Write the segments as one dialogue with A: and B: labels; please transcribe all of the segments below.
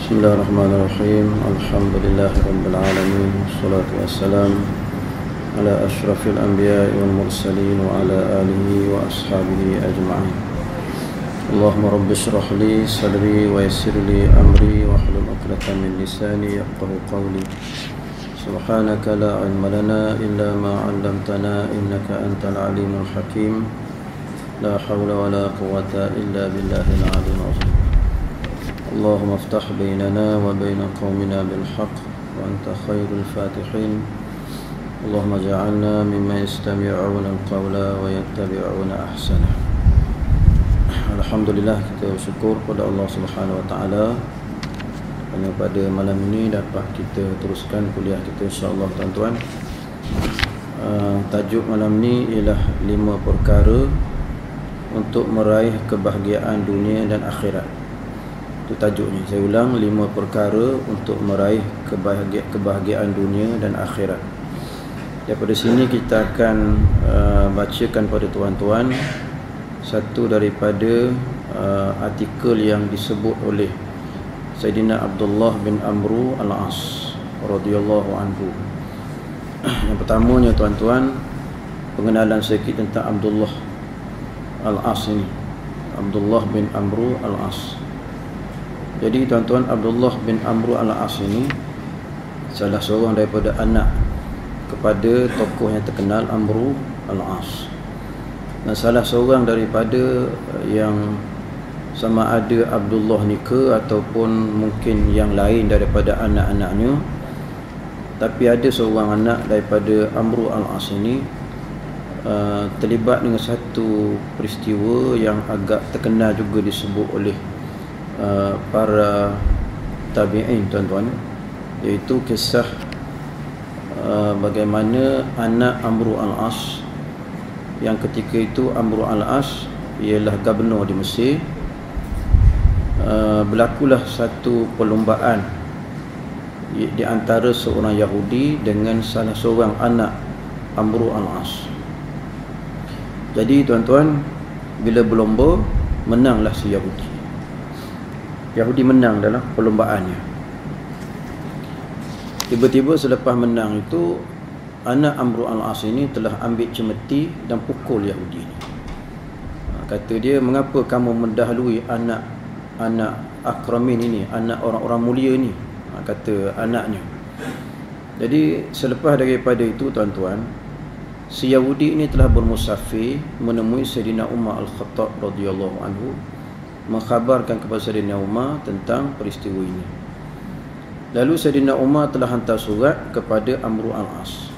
A: بسم الله الرحمن الرحيم. الحمد لله رب العالمين، والصلاة والسلام على أشرف الأنبياء والمرسلين وعلى آله وأصحابه أجمعين. اللهم رب اشرح لي صدري ويسر لي أمري واحلل عقدة من لساني يفقهوا قولي. سبحانك لا علم لنا إلا ما علمتنا إنك أنت العليم الحكيم. لا حول ولا قوة إلا بالله العلي العظيم. اللهم افتح بيننا وبين قومنا بالحق وأنت خير الفاتحين. اللهم اجعلنا ممن يستمعون القول ويتبعون أحسنه. Alhamdulillah, kita bersyukur kepada Allah Subhanahu Wa Taala kerana pada malam ini dapat kita teruskan kuliah kita, insya-Allah tuan-tuan. Tajuk malam ni ialah 5 perkara untuk meraih kebahagiaan dunia dan akhirat. Itu tajuknya. Saya ulang, 5 perkara untuk meraih kebahagiaan dunia dan akhirat. Daripada sini kita akan bacakan pada tuan-tuan satu daripada artikel yang disebut oleh Sayyidina Abdullah bin Amru Al-As radhiyallahu anhu. Yang pertamanya tuan-tuan, pengenalan sedikit tentang Abdullah Al-As ini. Abdullah bin Amru Al-As. Jadi tuan-tuan, Abdullah bin Amru Al-As ini salah seorang daripada anak kepada tokoh yang terkenal Amru Al-As. Dan salah seorang daripada yang sama ada Abdullah ni ke ataupun mungkin yang lain daripada anak-anaknya, tapi ada seorang anak daripada Amru Al-As ini terlibat dengan satu peristiwa yang agak terkenal juga disebut oleh para tabi'in tuan-tuan, iaitu kisah bagaimana anak Amru Al-As yang ketika itu Amru Al-As ialah gubernur di Mesir. Berlakulah satu perlombaan di antara seorang Yahudi dengan salah seorang anak Amru Al-As. Jadi tuan-tuan, bila berlomba, menanglah si Yahudi menang dalam perlombaannya. Tiba-tiba selepas menang itu, anak Amru Al-As ini telah ambil cemeti dan pukul Yahudi ini. Kata dia, mengapa kamu mendahului anak akramin ini, anak orang-orang mulia ini? Kata anaknya. Jadi selepas daripada itu tuan-tuan, si Yahudi ini telah bermusafir menemui Sayyidina Umar Al-Khattab radhiyallahu anhu, mengkhabarkan kepada Sayyidina Umar tentang peristiwa ini. Lalu Sayyidina Umar telah hantar surat kepada Amru Al-As.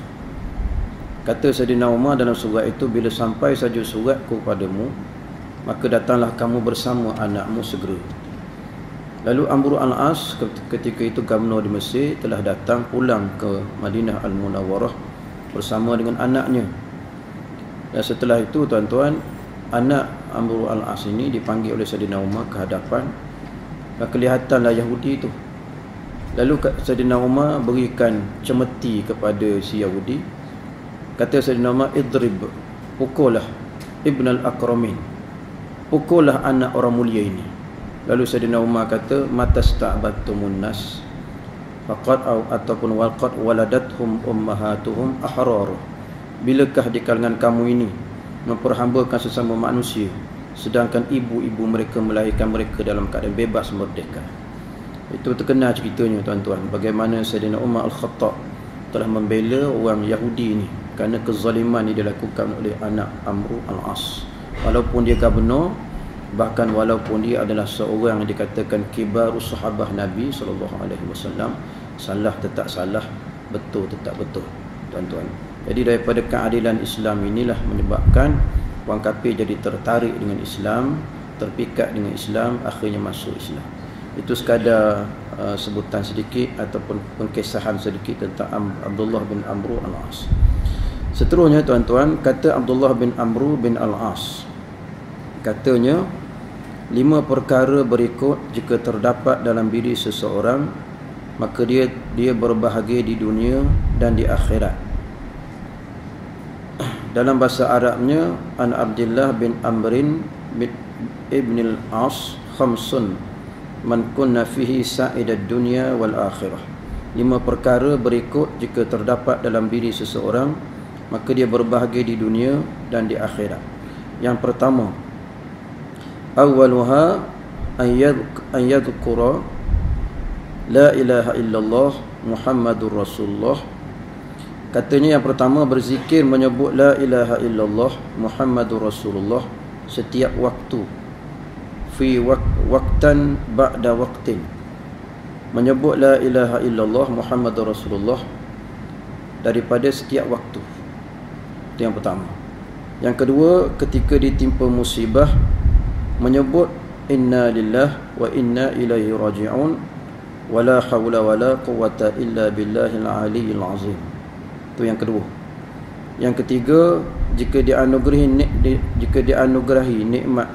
A: Kata Sayyidina Umar dalam surat itu, bila sampai saja suratku kepadamu, maka datanglah kamu bersama anakmu segera. Lalu Amru Al-As ketika itu gubernur di Mesir telah datang pulang ke Madinah Al-Munawwarah bersama dengan anaknya. Dan setelah itu tuan-tuan, anak Amru Al-As ini dipanggil oleh Sayyidina Umar ke hadapan, dan kelihatanlah Yahudi itu. Lalu Sayyidina Umar berikan cemeti kepada si Yahudi. Kata Sayyidina Umar, idrib, pukullah Ibn al-Akramin, pukullah anak orang mulia ini. Lalu Sayyidina Umar kata, matasta'batumun nas faqad ataupun walqad waladathum ummahatuhum ahrar. Bilakah di kalangan kamu ini memperhambakan sesama manusia, sedangkan ibu-ibu mereka melahirkan mereka dalam keadaan bebas merdeka. Itu terkenal ceritanya tuan-tuan, bagaimana Sayyidina Umar Al-Khattab telah membela orang Yahudi ini kerana kezaliman yang dilakukan oleh anak Amru Al-As. Walaupun dia gubernur, bahkan walaupun dia adalah seorang yang dikatakan kibarus sahabah Nabi SAW, salah tetap salah, betul tetap betul tuan-tuan. Jadi daripada keadilan Islam inilah menyebabkan orang kafir jadi tertarik dengan Islam, terpikat dengan Islam, akhirnya masuk Islam. Itu sekadar sebutan sedikit ataupun pengkisahan sedikit tentang Abdullah bin Amru Al-As. Seterusnya tuan-tuan, kata Abdullah bin Amru bin Al-As, katanya, 5 perkara berikut jika terdapat dalam diri seseorang, maka dia berbahagia di dunia dan di akhirat. Dalam bahasa Arabnya, an Abdullah bin Amrin bin Ibn al-As khamsun man kunna fihi sa'idad dunya wal akhirah. 5 perkara berikut jika terdapat dalam diri seseorang, maka dia berbahagia di dunia dan di akhirat. Yang pertama, awwaluha an yadhkura la ilaha illallah Muhammadur Rasulullah. Katanya yang pertama, berzikir menyebut la ilaha illallah Muhammadur Rasulullah setiap waktu, fi waqtan ba'da waqtin. Menyebut la ilaha illallah Muhammadur Rasulullah daripada setiap waktu. Itu yang pertama. Yang kedua, ketika ditimpa musibah, menyebut inna lillahi wa inna ilaihi raji'un wala hawla wala quwwata illa billahil aliyyil azim. Itu yang kedua. Yang ketiga, jika dianugerahi nikmat,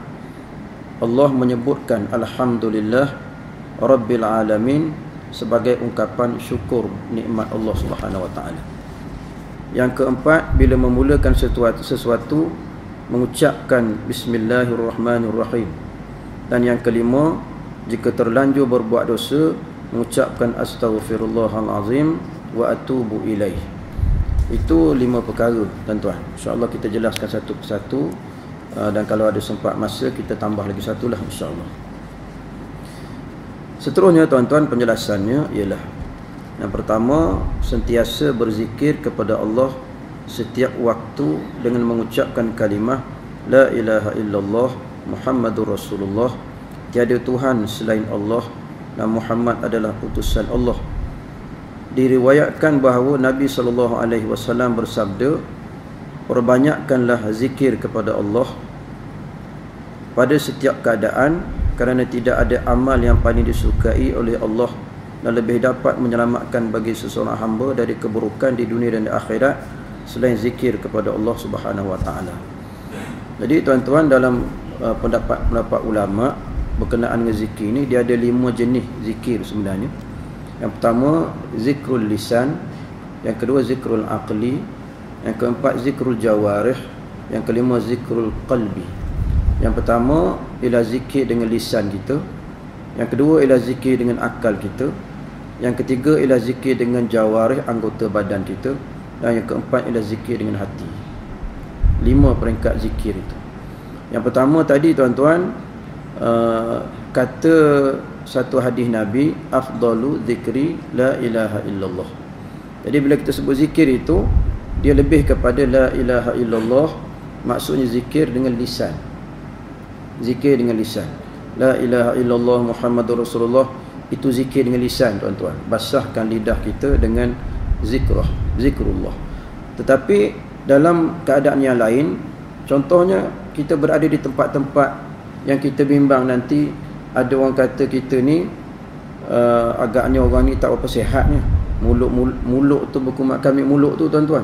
A: Allah menyebutkan alhamdulillah rabbil alamin sebagai ungkapan syukur nikmat Allah Subhanahu wa taala. Yang keempat, bila memulakan sesuatu mengucapkan bismillahirrahmanirrahim. Dan yang kelima, jika terlanjur berbuat dosa, mengucapkan astaghfirullahalazim wa atubu ilaih. Itu 5 perkara, tuan-tuan. InsyaAllah kita jelaskan satu persatu, dan kalau ada sempat masa kita tambah lagi satu lah, insyaAllah. Seterusnya, tuan-tuan, penjelasannya ialah yang pertama, sentiasa berzikir kepada Allah setiap waktu dengan mengucapkan kalimah la ilaha illallah Muhammadur Rasulullah, tiada Tuhan selain Allah dan Muhammad adalah utusan Allah. Diriwayatkan bahawa Nabi SAW bersabda, perbanyakkanlah zikir kepada Allah pada setiap keadaan, kerana tidak ada amal yang paling disukai oleh Allah dan lebih dapat menyelamatkan bagi seseorang hamba dari keburukan di dunia dan di akhirat selain zikir kepada Allah Subhanahu wa taala. Jadi tuan-tuan, dalam pendapat ulama berkenaan dengan zikir ni, dia ada 5 jenis zikir sebenarnya. Yang pertama, zikrul lisan. Yang kedua, zikrul aqli. Yang keempat, zikrul jawarih. Yang kelima, zikrul qalbi. Yang pertama ialah zikir dengan lisan kita. Yang kedua ialah zikir dengan akal kita. Yang ketiga ialah zikir dengan jawarih, anggota badan kita. Dan yang keempat ialah zikir dengan hati. 5 peringkat zikir itu. Yang pertama tadi, tuan-tuan, kata satu hadis Nabi, afdalu zikri la ilaha illallah. Jadi bila kita sebut zikir itu, dia lebih kepada la ilaha illallah, maksudnya zikir dengan lisan. Zikir dengan lisan. La ilaha illallah Muhammadur Rasulullah, itu zikir dengan lisan, tuan-tuan. Basahkan lidah kita dengan zikrullah. Tetapi dalam keadaan yang lain, contohnya kita berada di tempat-tempat yang kita bimbang nanti ada orang kata kita ni agaknya orang ni tak apa sihatnya. Mulut tu berkumat kami mulut tu, tuan-tuan.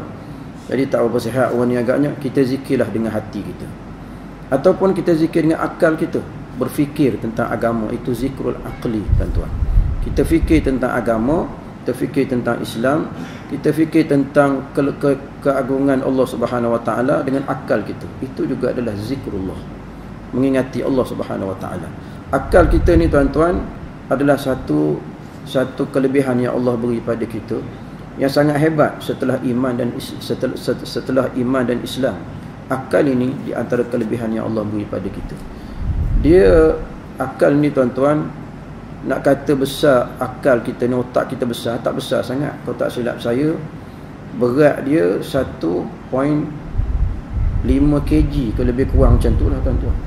A: Jadi tak apa sihat orang ni agaknya. Kita zikirlah dengan hati kita. Ataupun kita zikir dengan akal kita, berfikir tentang agama. Itu zikrul aqli, tuan-tuan. Kita fikir tentang agama, kita fikir tentang Islam, kita fikir tentang keagungan Allah Subhanahu wa taala dengan akal kita. Itu juga adalah zikrullah, mengingati Allah Subhanahu wa taala. Akal kita ni, tuan-tuan, adalah satu kelebihan yang Allah beri pada kita yang sangat hebat setelah iman dan Islam. Akal ini di antara kelebihan yang Allah beri pada kita. Akal ni, tuan-tuan, nak kata besar akal kita ni, otak kita besar, tak besar sangat. Kalau tak silap saya, berat dia 1.5 kg ke lebih kurang macam tu lah, tuan-tuan.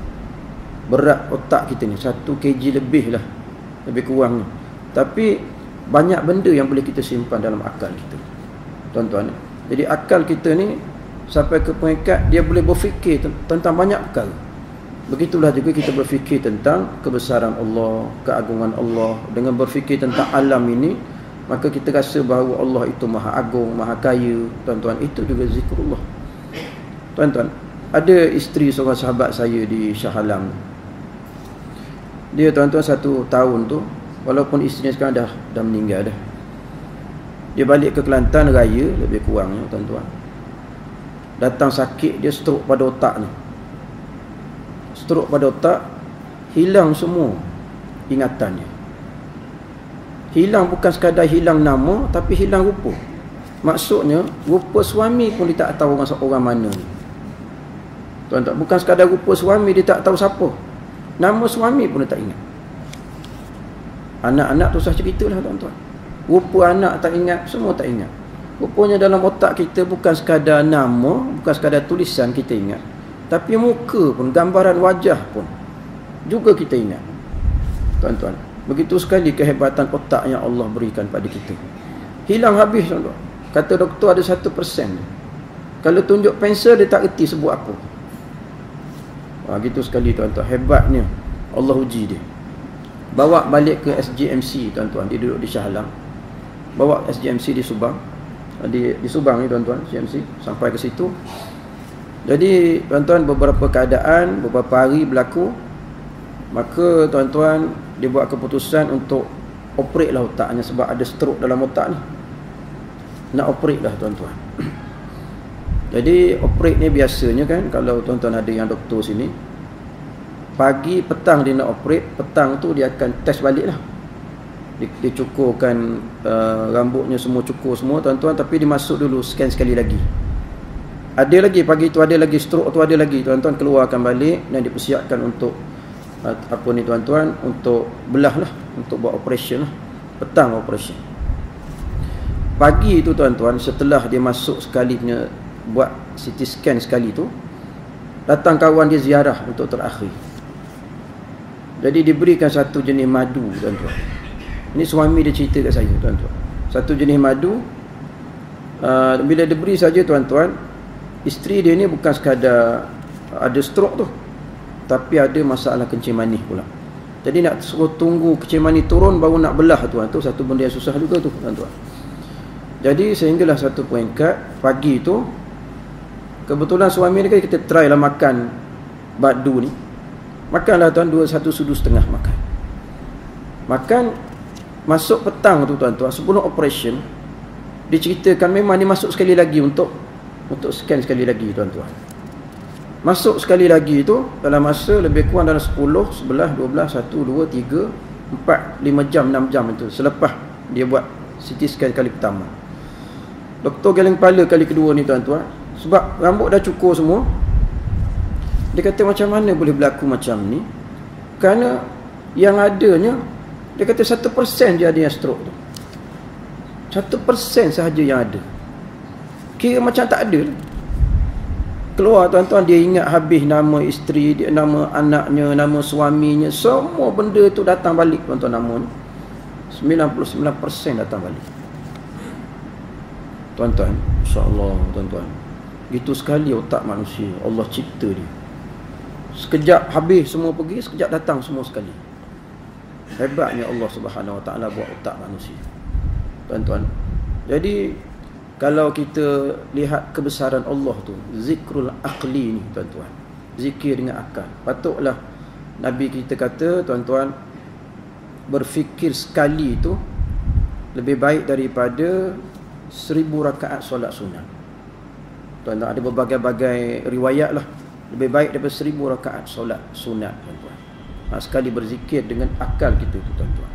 A: Berat otak kita ni 1 kg lebih lah, lebih kurang ni. Tapi banyak benda yang boleh kita simpan dalam akal kita, tuan-tuan. Jadi akal kita ni sampai ke peringkat dia boleh berfikir tentang banyak perkara. Begitulah juga kita berfikir tentang kebesaran Allah, keagungan Allah. Dengan berfikir tentang alam ini, maka kita rasa bahawa Allah itu maha agung, maha kaya, tuan-tuan. Itu juga zikrullah, tuan-tuan. Ada isteri seorang sahabat saya di Shah Alam. Dia, tuan-tuan, 1 tahun tu, walaupun isterinya sekarang dah meninggal dah, dia balik ke Kelantan raya lebih kurangnya, tuan-tuan. Datang sakit, dia stroke pada otak ni. Stroke pada otak, hilang semua ingatannya. Hilang bukan sekadar hilang nama, tapi hilang rupa. Maksudnya rupa suami pun dia tak tahu orang mana ni. Tuan-tuan, bukan sekadar rupa suami dia tak tahu siapa. Nama suami pun dia tak ingat. Anak-anak tu susah ceritalah tuan-tuan. Rupa anak tak ingat, semua tak ingat. Rupanya dalam otak kita bukan sekadar nama, bukan sekadar tulisan kita ingat, tapi muka pun, gambaran wajah pun juga kita ingat. Tuan-tuan, begitu sekali kehebatan otak yang Allah berikan pada kita. Hilang habis tuan-tuan. Kata doktor ada 1%. Kalau tunjuk pensel dia tak reti sebut apa. Gitu sekali tuan-tuan, hebatnya Allah uji dia. Bawa balik ke SGMC tuan-tuan, dia duduk di Shah Alam. Bawa SGMC di Subang. Di Subang ni tuan-tuan, SGMC, sampai ke situ. Jadi tuan-tuan, beberapa keadaan, beberapa hari berlaku, maka tuan-tuan dia buat keputusan untuk operate lah otaknya sebab ada stroke dalam otak ni. Nak operate lah tuan-tuan. Jadi operate ni biasanya kan, kalau tuan-tuan ada yang doktor sini, pagi petang dia nak operate, petang tu dia akan test balik lah. Dia cukurkan rambutnya semua, cukur semua tuan-tuan, tapi dia masuk dulu scan sekali lagi. Ada lagi pagi tu, ada lagi stroke tu, ada lagi tuan-tuan, keluarkan balik dan dipersiapkan untuk apa ni tuan-tuan, untuk belah lah, untuk buat operation lah. Petang operation. Pagi tu tuan-tuan, setelah dia masuk sekali punya buat CT scan sekali tu, datang kawan dia ziarah untuk terakhir. Jadi diberikan satu jenis madu tuan-tuan. Ini suami dia cerita kat saya tuan-tuan. Satu jenis madu, bila diberi saja tuan-tuan, isteri dia ni bukan sekadar ada stroke tu, tapi ada masalah kencing manis pula. Jadi nak suruh tunggu kencing manis turun baru nak belah tuan, tu satu benda yang susah juga tu tuan-tuan. Jadi sehinggalah satu peringkat pagi tu, kebetulan suami ni kita try lah makan madu ni. Makanlah tuan, 1 sudu setengah makan. Makan, masuk petang tu tuan-tuan, sebelum operation, diceritakan memang dia masuk sekali lagi untuk scan sekali lagi tuan-tuan. Masuk sekali lagi tu dalam masa lebih kurang dalam 10, 11, 12, 1, 2, 3, 4, 5 jam, 6 jam itu selepas dia buat CT scan kali pertama. Doktor geleng kepala kali kedua ni tuan-tuan, sebab rambut dah cukur semua, dia kata macam mana boleh berlaku macam ni, kerana yang adanya, dia kata 1% je ada yang stroke tu. 1% sahaja yang ada. Kira macam tak ada. Keluar tuan-tuan, dia ingat habis nama isteri dia, nama anaknya, nama suaminya, semua benda tu datang balik tuan-tuan, nama ni 99% datang balik tuan-tuan. InsyaAllah tuan-tuan, gitu sekali otak manusia, Allah cipta dia. Sekejap habis semua pergi, sekejap datang semua sekali. Hebatnya Allah Subhanahu Wa Taala buat otak manusia tuan-tuan. Jadi kalau kita lihat kebesaran Allah tu, zikrul aqli ni tuan-tuan, zikir dengan akal. Patutlah Nabi kita kata tuan-tuan, berfikir sekali tu lebih baik daripada 1000 rakaat solat sunat. Tuan-tuan, ada berbagai-bagai riwayat lah, lebih baik daripada 1000 rakaat solat sunat tuan-tuan. Sekali berzikir dengan akal kita tu tuan-tuan.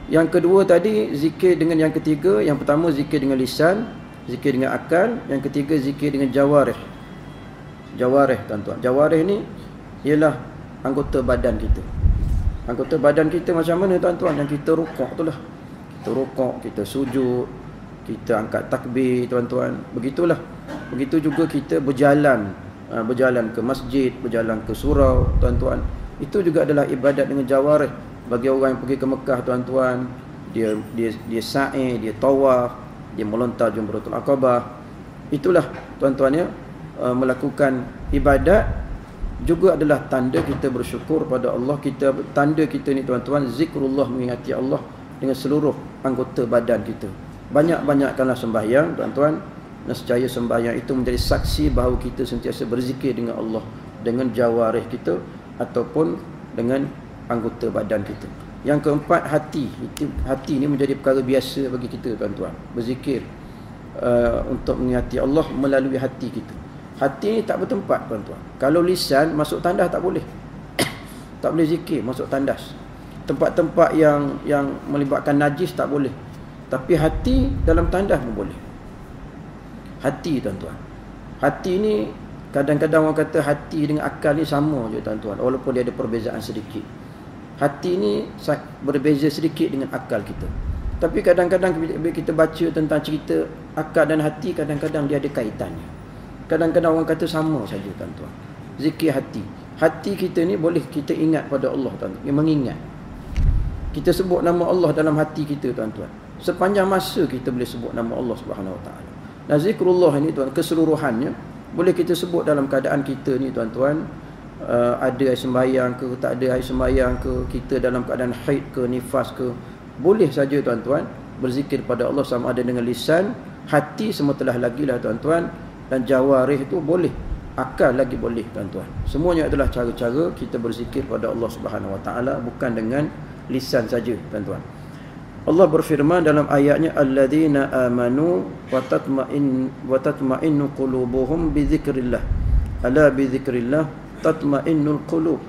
A: Yang kedua tadi zikir dengan, yang ketiga, yang pertama zikir dengan lisan, zikir dengan akal, yang ketiga zikir dengan jawarih. Jawarih tuan-tuan, jawarih ni ialah anggota badan kita. Anggota badan kita macam mana tuan-tuan? Yang kita rukuk tu lah. Kita rukuk, kita sujud, kita angkat takbir tuan-tuan. Begitulah. Begitu juga kita berjalan, berjalan ke masjid, berjalan ke surau tuan-tuan. Itu juga adalah ibadat dengan jawarih. Bagi orang yang pergi ke Mekah tuan-tuan, dia sa'i, dia tawaf, dia melontar Jumratul Aqabah. Itulah tuan-tuan ya, melakukan ibadat juga adalah tanda kita bersyukur pada Allah. Kita, tanda kita ni tuan-tuan, zikrullah, mengingati Allah dengan seluruh anggota badan kita. Banyak-banyakkanlah sembahyang tuan-tuan, nescaya sembahyang itu menjadi saksi bahawa kita sentiasa berzikir dengan Allah dengan jawarih kita ataupun dengan anggota badan kita. Yang keempat, hati. Hati ni menjadi perkara biasa bagi kita tuan-tuan, berzikir untuk mengingati Allah melalui hati kita. Hati ni tak bertempat tuan-tuan. Kalau lisan masuk tandas tak boleh. Tak boleh zikir masuk tandas. Tempat-tempat yang melibatkan najis tak boleh. Tapi hati dalam tandas pun boleh. Hati tuan-tuan. Hati ni kadang-kadang orang kata hati dengan akal ni sama je tuan-tuan, walaupun dia ada perbezaan sedikit. Hati ni berbeza sedikit dengan akal kita. Tapi kadang-kadang bila kita baca tentang cerita akal dan hati, kadang-kadang dia ada kaitannya. Kadang-kadang orang kata sama saja tuan-tuan. Zikir hati. Hati kita ni boleh kita ingat pada Allah tuan-tuan. Dia mengingat. Kita sebut nama Allah dalam hati kita tuan-tuan. Sepanjang masa kita boleh sebut nama Allah Subhanahu Wa Taala. Nah, zikrullah ini tuan keseluruhannya boleh kita sebut dalam keadaan kita ni tuan-tuan, ada air sembahyang ke, tak ada air sembahyang ke, kita dalam keadaan haid ke, nifas ke, boleh saja tuan-tuan berzikir pada Allah sama ada dengan lisan, hati semetelah lagi lah tuan-tuan, dan jawarih itu boleh, akal lagi boleh tuan-tuan. Semuanya adalah cara-cara kita berzikir pada Allah Subhanahu Wa Taala, bukan dengan lisan saja tuan-tuan. Allah berfirman dalam ayatnya, alladzina amanu wa tatma'innu qulubuhum bi dzikrillah. Ala bi dzikrillah tatma'innul qulub.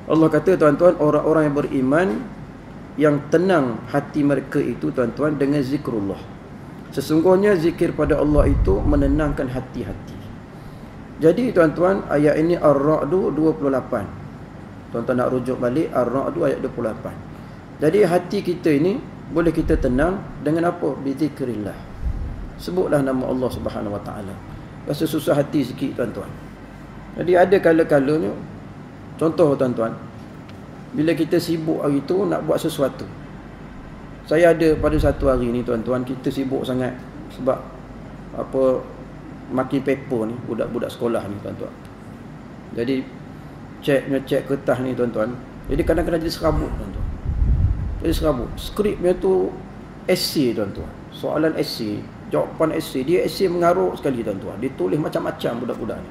A: Allah kata tuan-tuan, orang-orang yang beriman yang tenang hati mereka itu tuan-tuan dengan zikrullah. Sesungguhnya zikir pada Allah itu menenangkan hati-hati. Jadi tuan-tuan, ayat ini Ar-Ra'd 28. Tuan-tuan nak rujuk balik Ar-Ra'd ayat 28. Jadi hati kita ini boleh kita tenang dengan apa? Bizikrillah. Sebutlah nama Allah Subhanahu Wa Taala. Rasa susah hati sikit tuan-tuan. Jadi ada kala-kalanya, contoh tuan-tuan, bila kita sibuk hari tu nak buat sesuatu. Saya ada pada satu hari ni tuan-tuan, kita sibuk sangat sebab apa, makin paper ni, budak-budak sekolah ni tuan-tuan. Jadi cek kertas ni tuan-tuan. Jadi kadang-kadang jadi serabut tuan-tuan. Jadi serabut. Skripnya tu essay tuan-tuan. Soalan essay, jawapan essay. Dia essay mengarut sekali tuan-tuan. Dia tulis macam-macam budak-budak ni.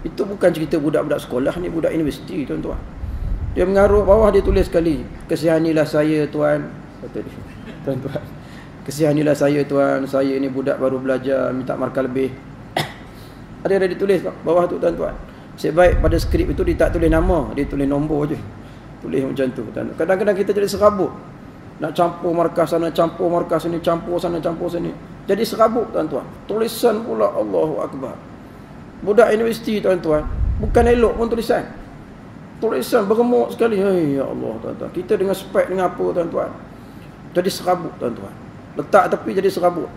A: Itu bukan cerita budak-budak sekolah ni, budak universiti tuan-tuan. Dia mengarut, bawah dia tulis sekali, kesihanilah saya tuan. Kata dia, tuan-tuan, kesihanilah saya tuan, saya ni budak baru belajar, minta markah lebih. Ada ditulis bawah tu tuan-tuan. Sebaik pada skrip itu dia tak tulis nama, dia tulis nombor je. Tulis macam tu. Kadang-kadang kita jadi serabut. Nak campur markah sana, campur markah sini, campur sana, campur sini. Jadi serabut tuan-tuan. Tulisan pula Allahu Akbar. Budak universiti tuan-tuan, bukan elok pun tulisan. Tulisan beremuk sekali. Ya Allah tuan-tuan. Kita dengan spek dengan apa tuan-tuan. Jadi serabut tuan-tuan. Letak tepi jadi serabut.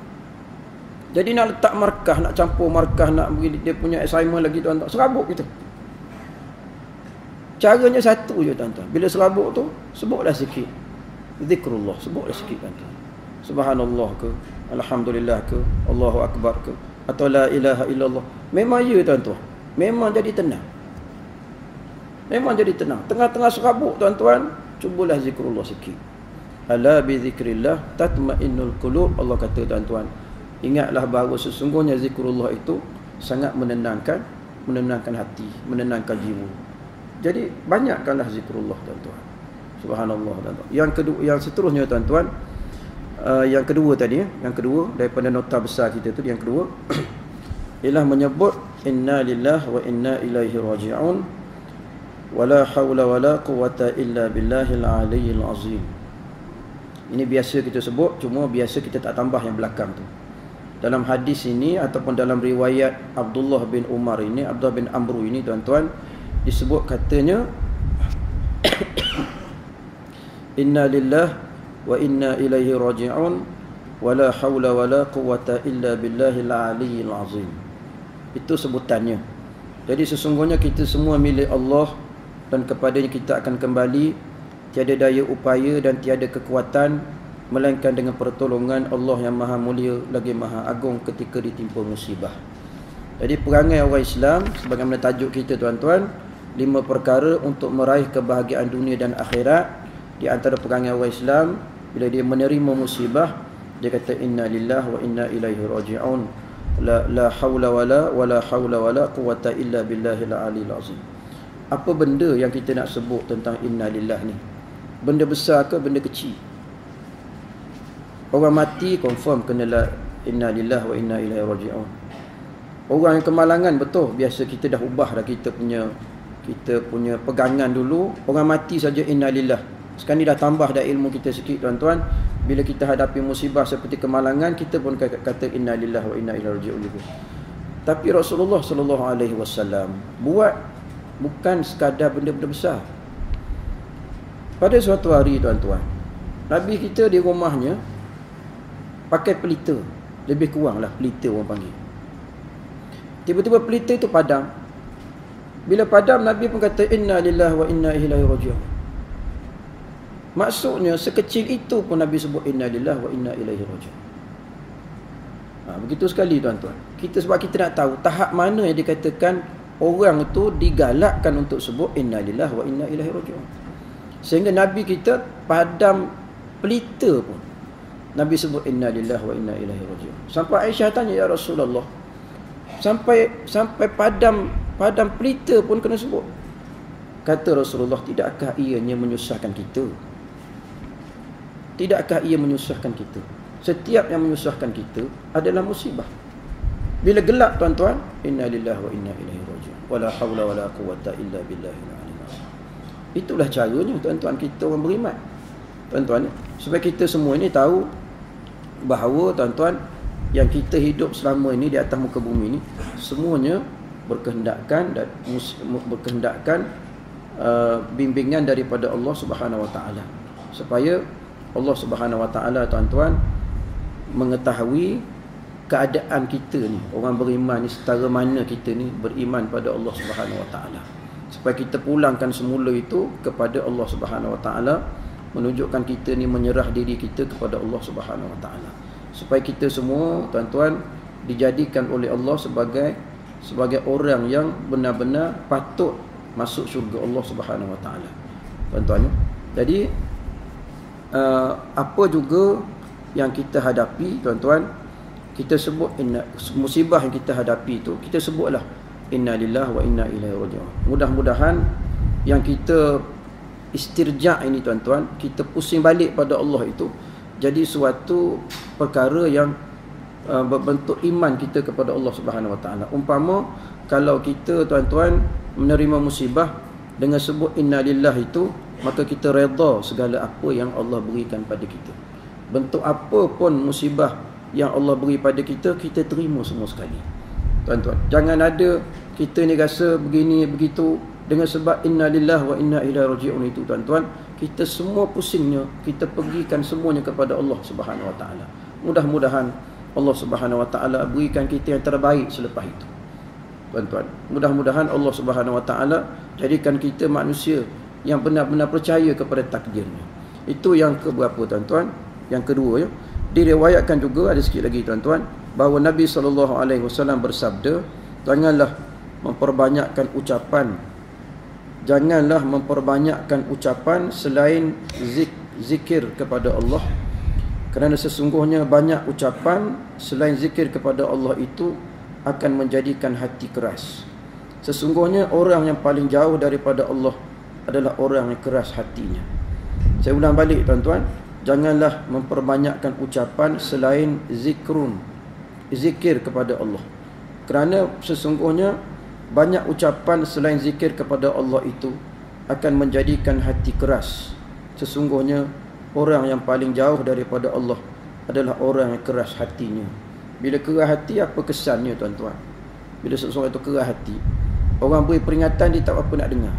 A: Jadi nak letak markah, nak campur markah, nak bagi dia punya assignment lagi tuan-tuan. Serabut kita. Caranya satu je tuan-tuan. Bila serabut tu, sebutlah sikit zikrullah, sebutlah sikit tuan-tuan. Subhanallah ke, alhamdulillah ke, Allahu Akbar ke, atau la ilaha illallah. Memang ya tuan-tuan, memang jadi tenang. Memang jadi tenang. Tengah-tengah serabut tuan-tuan, cubalah zikrullah sikit. Ala bi zikrillah tatma'innul qulub. Allah kata tuan-tuan, ingatlah bahawa sesungguhnya zikrullah itu sangat menenangkan hati, menenangkan jiwa. Jadi banyakkanlah zikrullah tuan-tuan. Subhanallah tuan-tuan. Yang seterusnya tuan-tuan, yang kedua tadi, yang kedua daripada nota besar kita tu, yang kedua ialah menyebut inna lillahi wa inna ilaihi raji'un wala haula wala quwwata illa billahil aliyyil azim. Ini biasa kita sebut, cuma biasa kita tak tambah yang belakang tu. Dalam hadis ini ataupun dalam riwayat Abdullah bin Umar ini, Abdullah bin Amru ini tuan-tuan, disebut katanya inna lillahi wa inna ilaihi raji'un wala haula wala quwwata illa billahil aliyyil azim. Itu sebutannya. Jadi sesungguhnya kita semua milik Allah dan kepadanya kita akan kembali. Tiada daya upaya dan tiada kekuatan melainkan dengan pertolongan Allah yang maha mulia lagi maha agung ketika ditimpa musibah. Jadi perangai orang Islam sebagaimana tajuk kita tuan-tuan, 5 perkara untuk meraih kebahagiaan dunia dan akhirat. Di antara perangai orang Islam, bila dia menerima musibah, dia kata inna lillahi wa inna ilaihi raji'un. La haula wala haula wala quwwata illa billahil aliyil azim. Apa benda yang kita nak sebut tentang inna lillahi ni? Benda besar ke benda kecil? Orang mati confirm kena la inna lillahi wa inna ilaihi raji'un. Orang yang kemalangan, betul, biasa kita dah ubah dah kita punya pegangan dulu. Orang mati saja inna lillahi. Sekarang ni dah tambah dah ilmu kita sikit tuan-tuan. Bila kita hadapi musibah seperti kemalangan, kita pun kata inna lillahi wa inna ilaihi raji'un juga. Tapi Rasulullah sallallahu alaihi wasallam buat bukan sekadar benda-benda besar. Pada suatu hari tuan-tuan, Nabi kita di rumahnya pakai pelita, lebih kurang lah pelita orang panggil. Tiba-tiba pelita itu padam. Bila padam, Nabi pun kata inna lillahi wa inna ilaihi raji'un. Maksudnya sekecil itu pun Nabi sebut inna lillahi wa inna ilaihi raji'un. Begitu sekali tuan-tuan. Sebab kita nak tahu tahap mana yang dikatakan orang itu digalakkan untuk sebut inna lillahi wa inna ilaihi raji'un. Sehingga Nabi kita padam pelita pun Nabi sebut inna lillahi wa inna ilaihi raji'un. Sampai Aisyah tanya, ya Rasulullah, sampai padam pelita pun kena sebut. Kata Rasulullah, tidakkah ianya menyusahkan kita? Tidakkah ia menyusahkan kita? Setiap yang menyusahkan kita adalah musibah. Bila gelap tuan-tuan, inna lillahi wa inna ilaihi raji'un. Wala haula wala quwwata illa billahil aliyyil azim. Itulah caranya tuan-tuan kita orang beriman. Tuan-tuan, supaya kita semua ini tahu bahawa tuan-tuan yang kita hidup selama ini di atas muka bumi ini semuanya berkehendakkan bimbingan daripada Allah Subhanahu wa taala, supaya Allah Subhanahu wa taala tuan-tuan mengetahui keadaan kita ni, orang beriman ni setara mana kita ni beriman pada Allah Subhanahu wa taala, supaya kita pulangkan semula itu kepada Allah Subhanahu wa taala, menunjukkan kita ni menyerah diri kita kepada Allah Subhanahu wa taala, supaya kita semua tuan-tuan dijadikan oleh Allah sebagai orang yang benar-benar patut masuk syurga Allah Subhanahu wa taala. Tuan-tuan, jadi apa juga yang kita hadapi tuan-tuan, kita sebut musibah yang kita hadapi itu, kita sebutlah inna lillahi wa inna ilaihi raji'un. Mudah-mudahan yang kita istirja' ini tuan-tuan, kita pusing balik pada Allah itu jadi suatu perkara yang berbentuk iman kita kepada Allah Subhanahu wa taala. Umpama kalau kita tuan-tuan menerima musibah dengan sebut inna lillahi itu, maka kita redha segala apa yang Allah berikan pada kita. Bentuk apa pun musibah yang Allah beri pada kita, kita terima semua sekali. Tuan-tuan, jangan ada kita ni rasa begini begitu dengan sebab inna lillahi wa inna ilaihi raji'un itu tuan-tuan, kita semua pusingnya kita pergikan semuanya kepada Allah Subhanahu wa taala. Mudah-mudahan Allah Subhanahu wa taala berikan kita yang terbaik selepas itu. Tuan-tuan, mudah-mudahan Allah Subhanahu wa taala jadikan kita manusia yang benar-benar percaya kepada takdirnya. Itu yang keberapa tuan-tuan? Yang kedua ya. Diriwayatkan juga ada sikit lagi tuan-tuan bahawa Nabi SAW bersabda, janganlah memperbanyakkan ucapan selain zikir kepada Allah, kerana sesungguhnya banyak ucapan selain zikir kepada Allah itu akan menjadikan hati keras. Sesungguhnya orang yang paling jauh daripada Allah adalah orang yang keras hatinya. Saya ulang balik tuan-tuan, janganlah memperbanyakkan ucapan selain zikir kepada Allah, kerana sesungguhnya banyak ucapan selain zikir kepada Allah itu akan menjadikan hati keras. Sesungguhnya orang yang paling jauh daripada Allah adalah orang yang keras hatinya. Bila keras hati, apa kesannya tuan-tuan? Bila seseorang itu keras hati, orang beri peringatan dia tak apa nak dengar.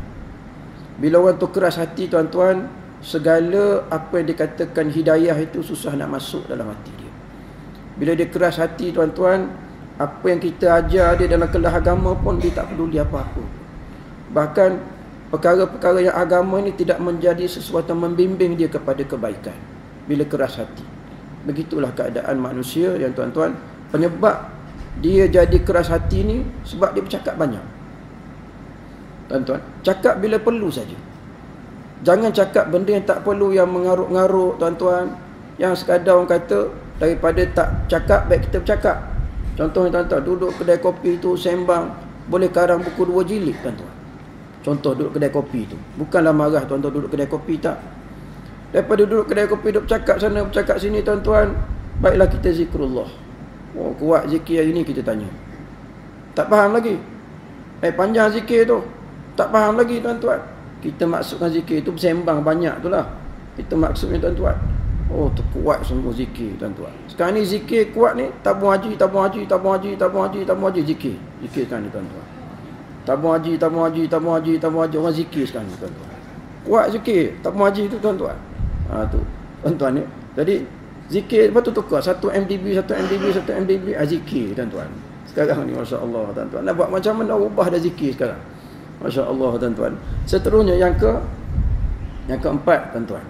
A: Bila orang tu keras hati tuan-tuan, segala apa yang dikatakan hidayah itu susah nak masuk dalam hati dia. Bila dia keras hati tuan-tuan, apa yang kita ajar dia dalam kelas agama pun dia tak peduli apa-apa. Bahkan perkara-perkara yang agama ini tidak menjadi sesuatu yang membimbing dia kepada kebaikan bila keras hati. Begitulah keadaan manusia yang tuan-tuan, penyebab dia jadi keras hati ni sebab dia bercakap banyak. Tuan-tuan, cakap bila perlu saja. Jangan cakap benda yang tak perlu, yang mengaruk-ngaruk tuan-tuan, yang sekadar orang kata daripada tak cakap baik kita bercakap. Contohnya tuan-tuan, duduk kedai kopi tu sembang, boleh karang buku 2 jilid tuan-tuan. Contoh duduk kedai kopi tu, bukanlah marah tuan-tuan duduk kedai kopi, tak. Daripada duduk kedai kopi, duduk bercakap sana, bercakap sini tuan-tuan, baiklah kita zikrullah. Oh, kuat zikir hari ni, kita tanya. Tak faham lagi. Panjang zikir tu. Tak faham lagi tuan-tuan. Kita maksudkan zikir tu bersembang banyak tu lah. Itu maksudnya tuan-tuan. Oh, terkuat sungguh zikir tuan-tuan. Sekarang ni zikir kuat ni, tabung haji, zikir. Zikir sekarang ni tuan-tuan. Tabung haji, orang zikir sekarang ni tuan-tuan. Kuat zikir, tabung haji tu tuan-tuan. Tu tuan-tuan ni. Jadi zikir lepas tu tukar 1 MDB, zikir tuan-tuan. Sekarang ni masya-Allah tuan-tuan. Nak buat macam mana ubah dah zikir sekarang. Masya-Allah tuan-tuan. Seterusnya yang keempat tuan-tuan.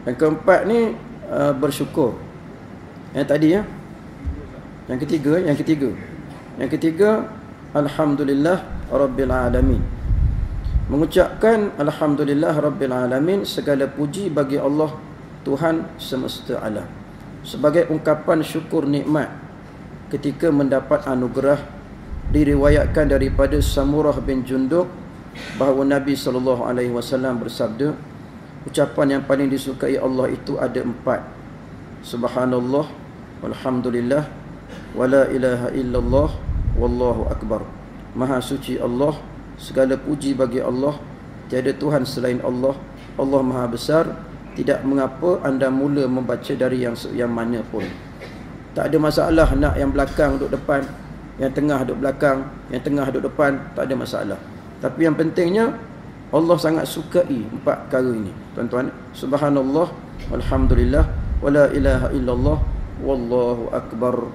A: Yang keempat ni bersyukur. Yang tadi ya. Yang ketiga alhamdulillah rabbil alamin. Mengucapkan alhamdulillah rabbil alamin, segala puji bagi Allah Tuhan semesta alam. Sebagai ungkapan syukur nikmat ketika mendapat anugerah, diriwayatkan daripada Samurah bin Jundub bahawa Nabi SAW bersabda, ucapan yang paling disukai Allah itu ada 4. Subhanallah, walhamdulillah, wala ilaha illallah, wallahu akbar. Maha suci Allah, segala puji bagi Allah, tiada Tuhan selain Allah, Allah Maha besar, tidak mengapa anda mula membaca dari yang mana pun. Tak ada masalah nak yang belakang duduk depan, yang tengah duduk belakang, yang tengah duduk depan, tak ada masalah. Tapi yang pentingnya Allah sangat sukai 4 perkara ini tuan-tuan. Subhanallah, walhamdulillah, wala ilaha illallah, wallahu akbar.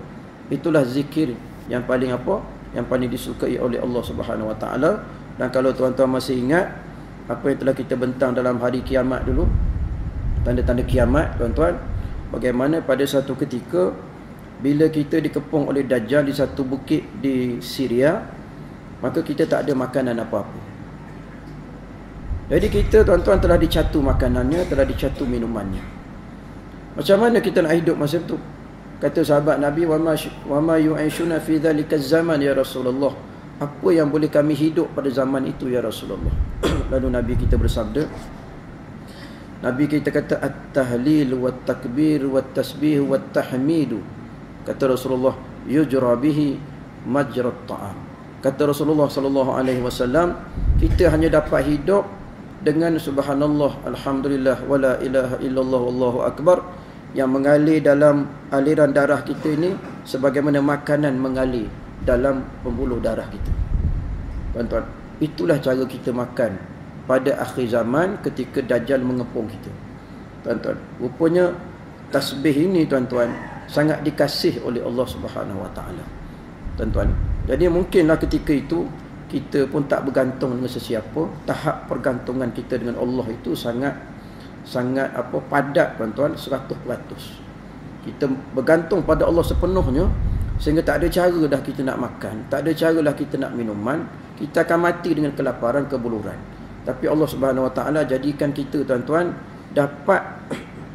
A: Itulah zikir yang paling yang paling disukai oleh Allah Subhanahu Wa Taala. Dan kalau tuan-tuan masih ingat apa yang telah kita bentang dalam hari kiamat dulu, tanda-tanda kiamat tuan-tuan, bagaimana pada satu ketika bila kita dikepung oleh Dajjal di satu bukit di Syria, maka kita tak ada makanan apa-apa. Jadi kita tuan-tuan telah dicatu makanannya, telah dicatu minumannya. Macam mana kita nak hidup masa itu? Kata sahabat Nabi, wa ma yu'aishuna fi dhalika zaman ya Rasulullah. Apa yang boleh kami hidup pada zaman itu ya Rasulullah? Lalu Nabi kita bersabda, Nabi kita kata at-tahlil wat takbir wat tasbih wat tahmid. Kata Rasulullah, yujra bihi majrat ta'am. Kata Rasulullah sallallahu alaihi wasallam, kita hanya dapat hidup dengan subhanallah, alhamdulillah, wala ilaha illallah, wallahu akbar, yang mengalir dalam aliran darah kita ini sebagaimana makanan mengalir dalam pembuluh darah kita. Tuan-tuan, itulah cara kita makan pada akhir zaman ketika Dajjal mengepung kita. Tuan-tuan, rupanya tasbih ini tuan-tuan sangat dikasih oleh Allah Subhanahu Wa Taala. Tuan-tuan, jadi mungkinlah ketika itu kita pun tak bergantung dengan sesiapa. Tahap pergantungan kita dengan Allah itu sangat padat tuan-tuan, 100%. Kita bergantung pada Allah sepenuhnya, sehingga tak ada cara dah kita nak makan, tak ada cara dah kita nak minuman, kita akan mati dengan kelaparan, kebuluran. Tapi Allah Subhanahu Wa Taala jadikan kita tuan-tuan dapat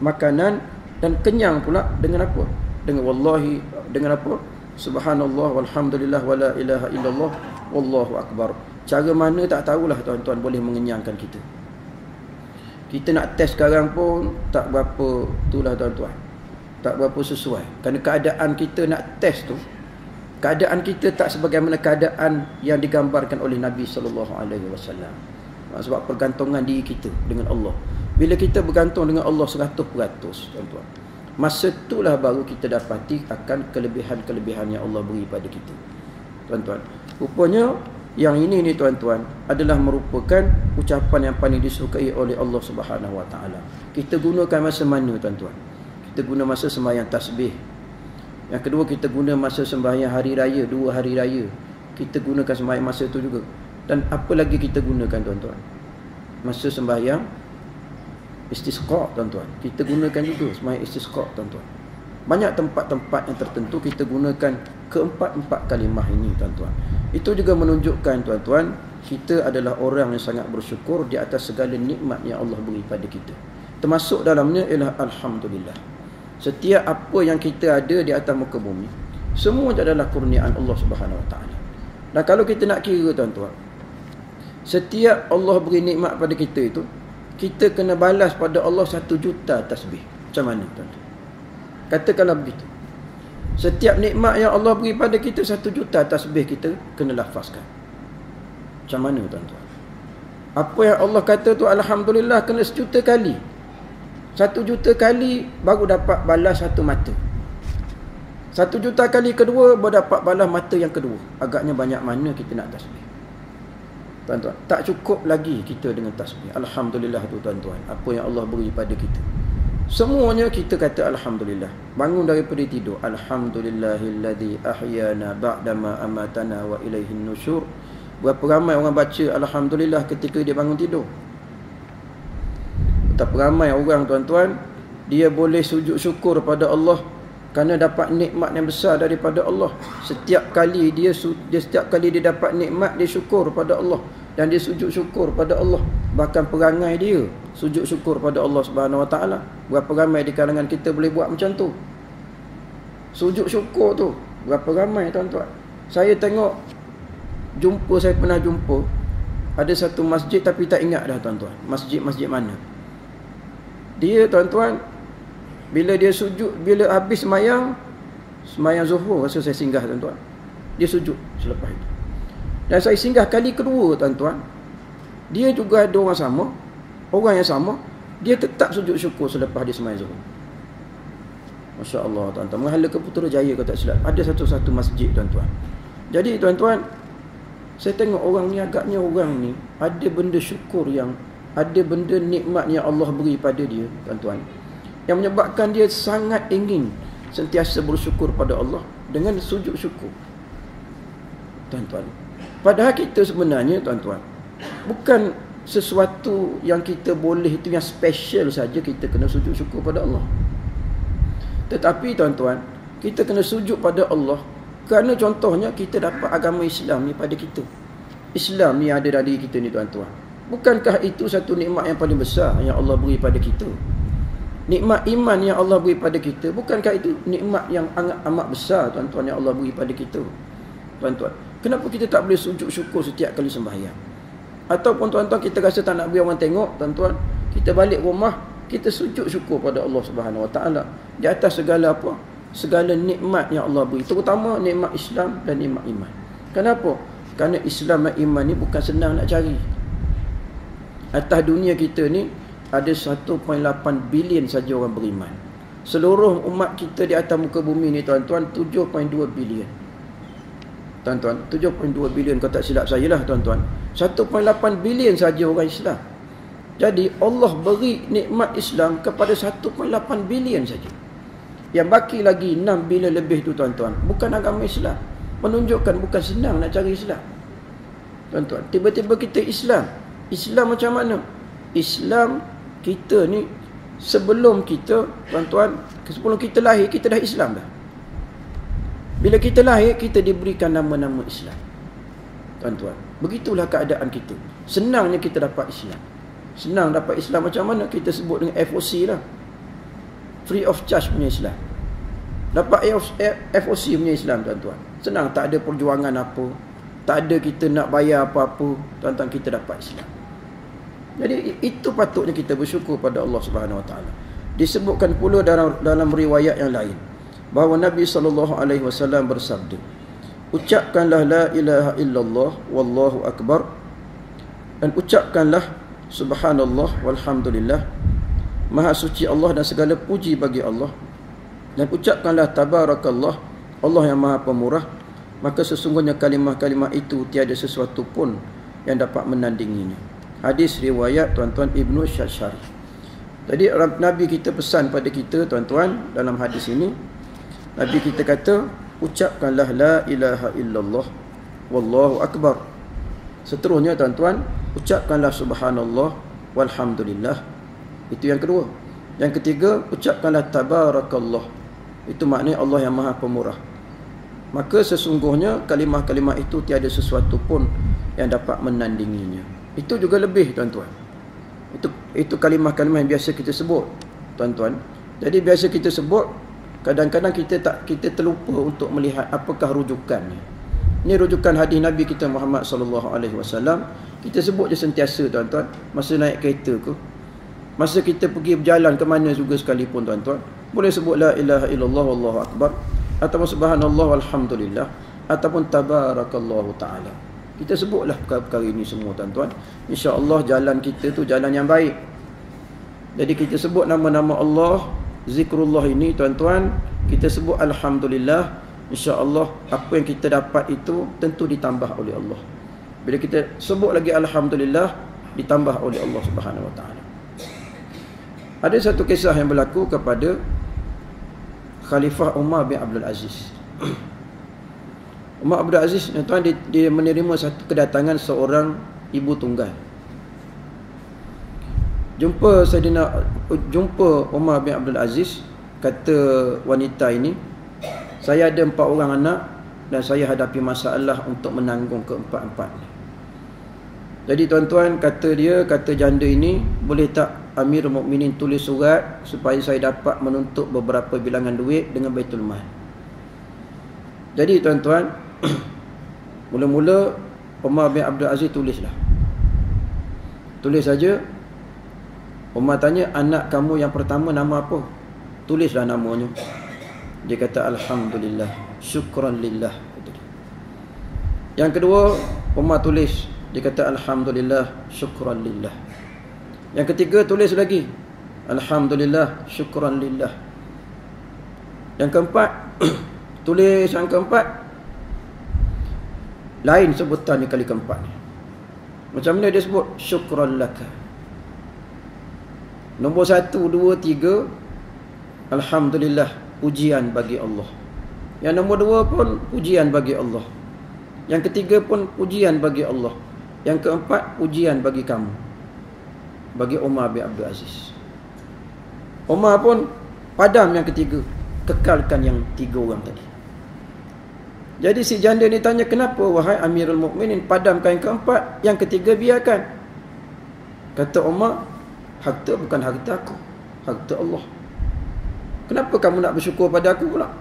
A: makanan dan kenyang pula dengan apa? Dengan wallahi, dengan apa? Subhanallah, walhamdulillah, wala ilaha illallah, wallahu akbar. Cara mana tak tahulah tuan-tuan boleh mengenyangkan kita. Kita nak test sekarang pun tak berapa itulah tuan-tuan, tak berapa sesuai. Kerana keadaan kita nak test tu, keadaan kita tak sebagaimana keadaan yang digambarkan oleh Nabi SAW. Sebab pergantungan diri kita dengan Allah. Bila kita bergantung dengan Allah 100% tuan-tuan, masa itulah baru kita dapati akan kelebihan-kelebihan yang Allah beri pada kita. Tuan-tuan, rupanya yang ini ni tuan-tuan adalah merupakan ucapan yang paling disukai oleh Allah Subhanahu Wa Taala. Kita gunakan masa mana tuan-tuan? Kita guna masa sembahyang tasbih. Yang kedua, kita guna masa sembahyang hari raya, 2 hari raya. Kita gunakan sembahyang masa itu juga. Dan apa lagi kita gunakan tuan-tuan? Masa sembahyang istisqa tuan-tuan, kita gunakan juga sembahyang istisqa tuan-tuan. Banyak tempat-tempat yang tertentu kita gunakan keempat-empat kalimah ini tuan-tuan. Itu juga menunjukkan tuan-tuan, kita adalah orang yang sangat bersyukur di atas segala nikmat yang Allah beri pada kita. Termasuk dalamnya ialah alhamdulillah. Setiap apa yang kita ada di atas muka bumi, semua adalah kurniaan Allah Subhanahu Wa Taala. Dan kalau kita nak kira tuan-tuan, setiap Allah beri nikmat pada kita itu, kita kena balas pada Allah 1 juta tasbih. Macam mana tuan-tuan? Katakanlah begitu. Setiap nikmat yang Allah beri pada kita, 1 juta tasbih kita kena lafazkan. Macam mana tuan-tuan? Apa yang Allah kata tu alhamdulillah kena 1 juta kali. 1 juta kali baru dapat balas satu mata. 1 juta kali kedua baru dapat balas mata yang kedua. Agaknya banyak mana kita nak tasbih? Tuan-tuan, tak cukup lagi kita dengan tasbih. Alhamdulillah tu tuan-tuan, apa yang Allah beri pada kita. Semuanya kita kata alhamdulillah. Bangun daripada tidur, alhamdulillahilladzi ahyana ba'dama amatana wa ilaihin nusyur. Berapa ramai orang baca alhamdulillah ketika dia bangun tidur? Betapa ramai orang tuan-tuan, dia boleh sujud syukur pada Allah kerana dapat nikmat yang besar daripada Allah. Setiap kali dia dapat nikmat, dia syukur pada Allah dan dia sujud syukur pada Allah. Bahkan perangai dia sujud syukur pada Allah Subhanahu Wa Taala. Berapa ramai di kalangan kita boleh buat macam tu? Sujud syukur tu berapa ramai tuan-tuan? Saya pernah jumpa ada satu masjid, tapi tak ingat dah tuan-tuan, masjid mana. Dia tuan-tuan, bila dia sujud, bila habis semayang Zuhur, rasa saya singgah tuan-tuan, dia sujud selepas itu. Dan saya singgah kali kedua tuan-tuan, dia juga ada orang yang sama, dia tetap sujud syukur selepas dia semayang Zuhur. Masya Allah tuan-tuan. Mahala ke Putrajaya kalau tak silap, ada satu masjid tuan-tuan. Jadi tuan-tuan, saya tengok orang ni, agaknya orang ni ada benda syukur, ada benda nikmat yang Allah beri pada dia tuan-tuan, yang menyebabkan dia sangat ingin sentiasa bersyukur pada Allah dengan sujud syukur tuan-tuan. Padahal kita sebenarnya tuan-tuan, bukan sesuatu yang kita boleh, itu yang special saja kita kena sujud syukur pada Allah. Tetapi tuan-tuan, kita kena sujud pada Allah kerana contohnya kita dapat agama Islam ni pada kita. Islam ni ada dari kita ni tuan-tuan. Bukankah itu satu nikmat yang paling besar yang Allah beri pada kita? Nikmat iman yang Allah beri pada kita, bukankah itu nikmat yang amat besar tuan-tuan yang Allah beri pada kita? Tuan-tuan, kenapa kita tak boleh sujud syukur setiap kali sembahyang? Ataupun tuan-tuan, kita rasa tak nak beri orang tengok tuan-tuan, kita balik rumah, kita sujud syukur pada Allah Subhanahu Wa Taala di atas segala apa? Segala nikmat yang Allah beri, terutama nikmat Islam dan nikmat iman. Kenapa? Kerana Islam dan iman ni bukan senang nak cari. Atas dunia kita ni ada 1.8 bilion saja orang beriman. Seluruh umat kita di atas muka bumi ni tuan-tuan 7.2 bilion. Tuan-tuan, 7.2 bilion kalau tak silap saya lah tuan-tuan. 1.8 bilion saja orang Islam. Jadi Allah beri nikmat Islam kepada 1.8 bilion saja. Yang baki lagi 6 bilion lebih tu tuan-tuan, bukan agama Islam. Menunjukkan bukan senang nak cari Islam. Tuan-tuan, tiba-tiba kita Islam. Islam macam mana? Islam kita ni sebelum kita tuan-tuan, sebelum kita lahir kita dah Islam dah. Bila kita lahir kita diberikan nama-nama Islam. Tuan-tuan, begitulah keadaan kita. Senangnya kita dapat Islam. Senang dapat Islam macam mana? Kita sebut dengan FOC lah. Free of charge punya Islam. Dapat FOC punya Islam tuan-tuan. Senang, tak ada perjuangan apa. Tak ada kita nak bayar apa-apa. Tuan-tuan, kita dapat Islam. Jadi itu patutnya kita bersyukur pada Allah Subhanahu Wa Taala. Disebutkan pula dalam riwayat yang lain bahawa Nabi SAW bersabda, ucapkanlah la ilaha illallah wallahu akbar, dan ucapkanlah subhanallah walhamdulillah, maha suci Allah dan segala puji bagi Allah, dan ucapkanlah tabarakallah, Allah yang maha pemurah, maka sesungguhnya kalimah-kalimah itu tiada sesuatu pun yang dapat menandinginya. Hadis riwayat tuan-tuan Ibnu Syashari. Jadi Nabi kita pesan pada kita tuan-tuan dalam hadis ini, Nabi kita kata ucapkanlah la ilaha illallah wallahu akbar. Seterusnya tuan-tuan, ucapkanlah subhanallah walhamdulillah. Itu yang kedua. Yang ketiga, ucapkanlah tabarakallah. Itu maknanya Allah yang maha pemurah. Maka sesungguhnya kalimah-kalimah itu tiada sesuatu pun yang dapat menandinginya. Itu juga lebih tuan-tuan. Itu kalimah-kalimah yang biasa kita sebut tuan-tuan. Jadi biasa kita sebut, kadang-kadang kita terlupa untuk melihat apakah rujukannya. Ini rujukan hadis Nabi kita Muhammad SAW. Kita sebut je sentiasa tuan-tuan. Masa naik kereta ke, masa kita pergi berjalan ke mana juga sekalipun tuan-tuan, boleh sebut la ilaha illallah wallahu akbar, ataupun subhanallah walhamdulillah, ataupun tabarakallahu ta'ala. Kita sebutlah perkara-perkara ini semua tuan-tuan. InsyaAllah jalan kita tu jalan yang baik. Jadi kita sebut nama-nama Allah, zikrullah ini tuan-tuan, kita sebut alhamdulillah, insya-Allah apa yang kita dapat itu tentu ditambah oleh Allah. Bila kita sebut lagi alhamdulillah, ditambah oleh Allah Subhanahu wa taala. Ada satu kisah yang berlaku kepada Khalifah Umar bin Abdul Aziz. Umar Abdul Aziz, tuan, dia menerima satu kedatangan seorang ibu tunggal. Jumpa Umar bin Abdul Aziz, kata wanita ini, saya ada 4 orang anak dan saya hadapi masalah untuk menanggung keempat-empat ni. Jadi tuan-tuan, kata janda ini, boleh tak Amirul Mukminin tulis surat supaya saya dapat menuntut beberapa bilangan duit dengan Baitul Mal. Jadi tuan-tuan, mula-mula Umar bin Abdul Aziz tulislah. Tulis saja. Umar tanya, anak kamu yang pertama nama apa? Tulislah namanya. Dia kata alhamdulillah, syukran lillah. Yang kedua, Umar tulis. Dia kata alhamdulillah, syukran lillah. Yang ketiga, tulis lagi, alhamdulillah, syukran lillah. Yang keempat, tulis yang keempat, lain sebutan ni kali keempat ni. Macam mana dia sebut? Syukran laka. Nombor 1, 2, 3, alhamdulillah, pujian bagi Allah. Yang nombor 2 pun pujian bagi Allah. Yang ketiga pun pujian bagi Allah. Yang keempat, pujian bagi kamu, bagi Umar bin Abdul Aziz. Umar pun padam yang ketiga, kekalkan yang 3 orang tadi. Jadi si janda ni tanya, kenapa wahai Amirul Mukminin padamkan yang keempat, yang ketiga biarkan? Kata Umar, harta bukan harta aku, harta Allah. Kenapa kamu nak bersyukur pada aku pula?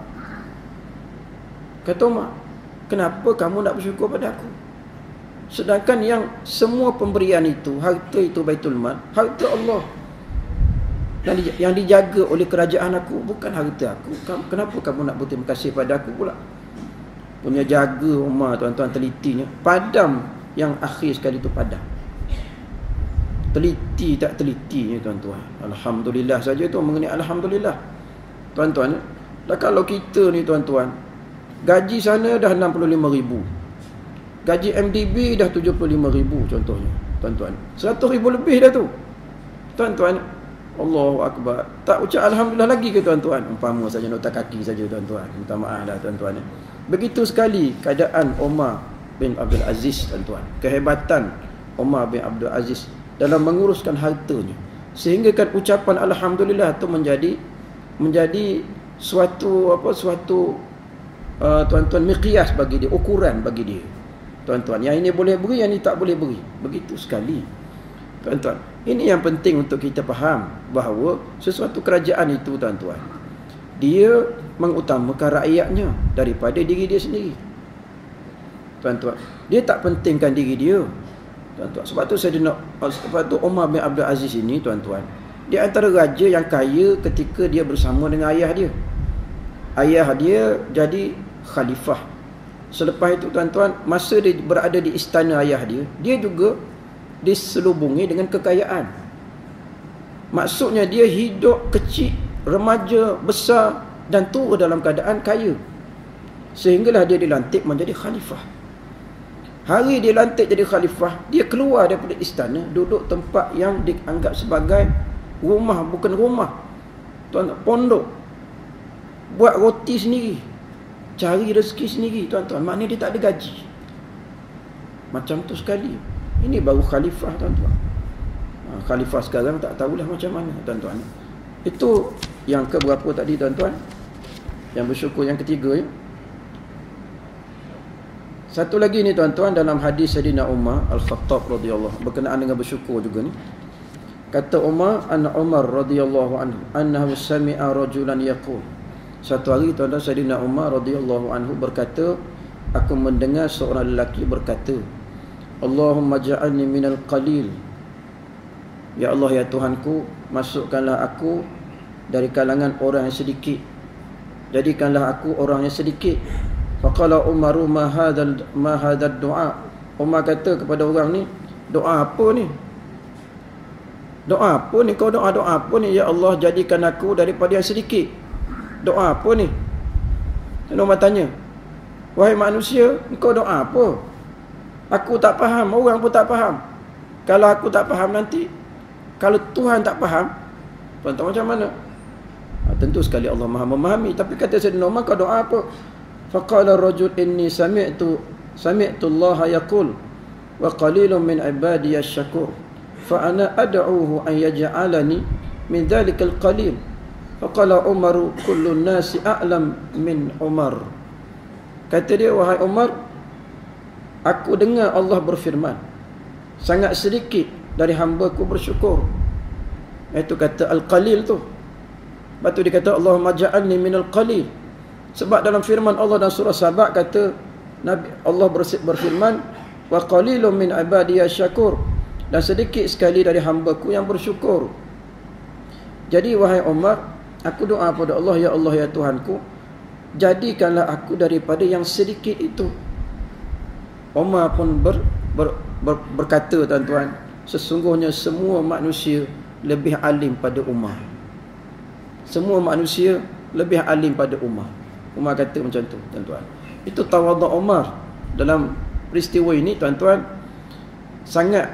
A: Kata Umar, kenapa kamu nak bersyukur pada aku? Sedangkan yang semua pemberian itu, harta itu Baitul Mal, harta Allah. Yang dijaga oleh kerajaan aku, bukan harta aku. Kenapa kamu nak berterima kasih pada aku pula? Punya jaga Umar, tuan-tuan, telitinya. Padam yang akhir sekali itu padam. Teliti tak teliti ni tuan-tuan. Alhamdulillah saja tu mengenai alhamdulillah. Tuan-tuan, dah kalau kita ni tuan-tuan, gaji sana dah 65,000. Gaji MDB dah 75,000 contohnya. Tuan-tuan, 100,000 lebih dah tu. Tuan-tuan, Allahu Akbar. Tak ucap alhamdulillah lagi ke tuan-tuan? Umpama saja nota kaki saja tuan-tuan. Minta maaf dah tuan-tuan. Begitu sekali keadaan Umar bin Abdul Aziz tuan-tuan. Kehebatan Umar bin Abdul Aziz dalam menguruskan hartanya, sehingga kan ucapan alhamdulillah tu menjadi suatu tuan-tuan miqyas bagi dia, ukuran bagi dia. Tuan-tuan, yang ini boleh beri, yang ini tak boleh beri. Begitu sekali. Tuan-tuan, ini yang penting untuk kita faham, bahawa sesuatu kerajaan itu tuan-tuan, dia mengutamakan rakyatnya daripada diri dia sendiri. Tuan-tuan, dia tak pentingkan diri dia. Tuan-tuan, sebab tu Umar bin Abdul Aziz ini tuan-tuan, dia antara raja yang kaya ketika dia bersama dengan ayah dia. Ayah dia jadi khalifah. Selepas itu tuan-tuan, masa dia berada di istana ayah dia, dia juga diselubungi dengan kekayaan. Maksudnya dia hidup kecil, remaja, besar dan tua dalam keadaan kaya. Sehinggalah dia dilantik menjadi khalifah. Hari dia lantik jadi khalifah, dia keluar daripada istana, duduk tempat yang dianggap sebagai rumah, bukan rumah, tuan-tuan, pondok. Buat roti sendiri, cari rezeki sendiri tuan-tuan. Maknanya dia tak ada gaji. Macam tu sekali. Ini baru khalifah tuan-tuan. Khalifah sekarang tak tahulah macam mana tuan-tuan. Itu yang keberapa tadi tuan-tuan? Yang bersyukur yang ketiga ya. Satu lagi ni tuan-tuan, dalam hadis Sayyidina Umar Al-Khattab radhiyallahu berkenaan dengan bersyukur juga ni. Kata Umar, anna Umar radhiyallahu anhu annahu sami'a rajulan yaqul. Satu hari tuan-tuan, Sayyidina Umar radhiyallahu anhu berkata, aku mendengar seorang lelaki berkata, Allahumma ja'alni minal qalil. Ya Allah, ya Tuhanku, masukkanlah aku dari kalangan orang yang sedikit. Jadikanlah aku orang yang sedikit. Faqala Umaru ma hadzal du'a. Umar kata kepada orang ni, doa apa ni? Doa apa ni? Kau doa apa ni? Ya Allah, jadikan aku daripada yang sedikit. Doa apa ni? Dan Umar tanya, wahai manusia, kau doa apa? Aku tak faham, orang pun tak faham. Kalau aku tak faham nanti, kalau Tuhan tak faham, Tuhan tahu macam mana? Tentu sekali Allah Maha memahami. Tapi kata Sayyidina Umar, kau doa apa? Faqala ar-rajul inni sami'tu Allah yaqul wa qalilun min ibadiy asy-syakur fa ana ad'uhu an yaj'alani min dhalikal qalil. Faqala Umar kullu an-nasi a'lam min Umar. Kata dia, wahai Umar, aku dengar Allah berfirman, sangat sedikit dari hamba-Ku bersyukur. Itu kata al-qalil tu. Lepas tu dia kata, Allahumma ja'alni minal qalil. Sebab dalam firman Allah dalam surah Sabah kata, Nabi Allah berfirman, wa qalilun min ibadiy syakur, dan sedikit sekali dari hamba-Ku yang bersyukur. Jadi wahai Umar, aku doa pada Allah, ya Allah ya Tuhanku, jadikanlah aku daripada yang sedikit itu. Umar pun berkata, tuan-tuan, sesungguhnya semua manusia lebih alim pada Umar. Semua manusia lebih alim pada Umar. Umar kata macam tu, tuan-tuan. Itu tawaduk Umar dalam peristiwa ini, tuan-tuan, sangat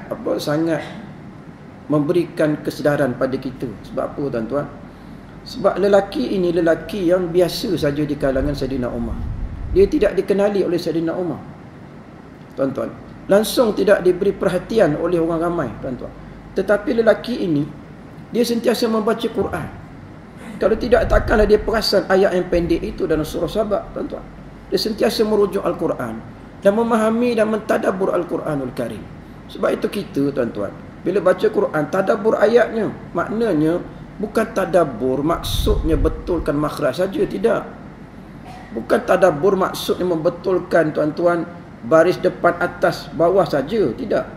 A: memberikan kesedaran pada kita. Sebab apa, tuan-tuan? Sebab lelaki ini lelaki yang biasa saja di kalangan Saidina Umar. Dia tidak dikenali oleh Saidina Umar, tuan-tuan. Langsung tidak diberi perhatian oleh orang ramai, tuan-tuan. Tetapi lelaki ini, dia sentiasa membaca Quran. Kalau tidak, takkanlah dia perasan ayat yang pendek itu dalam surah Sabah, tuan-tuan. Dia sentiasa merujuk Al-Quran dan memahami dan mentadabbur Al-Quranul Karim. Sebab itu kita, tuan-tuan, bila baca Quran, tadabbur ayatnya. Maknanya bukan tadabbur maksudnya betulkan makhraj saja, tidak. Bukan tadabbur maksudnya membetulkan, tuan-tuan, baris depan, atas, bawah saja, tidak.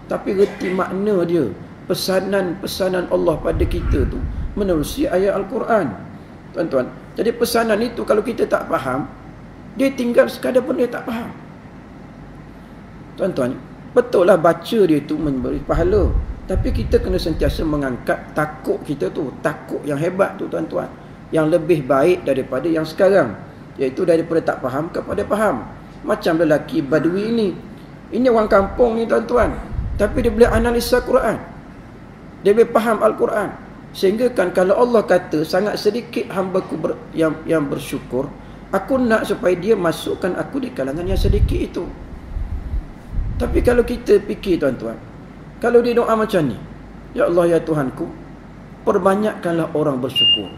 A: Tapi reti makna dia, pesanan-pesanan Allah pada kita tu menerusi ayat Al-Quran, tuan-tuan. Jadi pesanan itu kalau kita tak faham, dia tinggal sekadar pun dia tak faham, tuan-tuan. Betul lah baca dia tu memberi pahala, tapi kita kena sentiasa mengangkat takut kita tu, takut yang hebat tu, tuan-tuan, yang lebih baik daripada yang sekarang, iaitu daripada tak faham kepada faham. Macam lelaki Badui ini orang kampung ni, tuan-tuan, tapi dia boleh analisa Quran, dia boleh faham Al-Quran. Sehingga kan kalau Allah kata sangat sedikit hamba-Ku yang bersyukur, aku nak supaya dia masukkan aku di kalangan yang sedikit itu. Tapi kalau kita fikir, tuan-tuan, kalau dia doa macam ni, ya Allah ya Tuhanku, perbanyakkanlah orang bersyukur.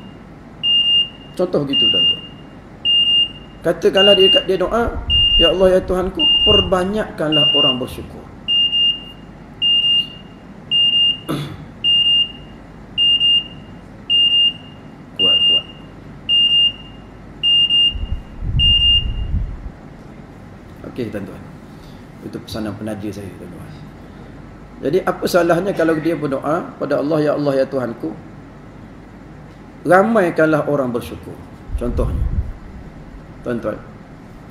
A: Contoh gitu, tuan-tuan. Katakanlah dia doa, ya Allah ya Tuhanku, perbanyakkanlah orang bersyukur. Kuat. Okey, tuan-tuan. Itu pesanan penaja saya, tuan-tuan. Jadi apa salahnya kalau dia berdoa pada Allah, ya Allah ya Tuhanku, ramaikanlah orang bersyukur. Contohnya, tuan-tuan,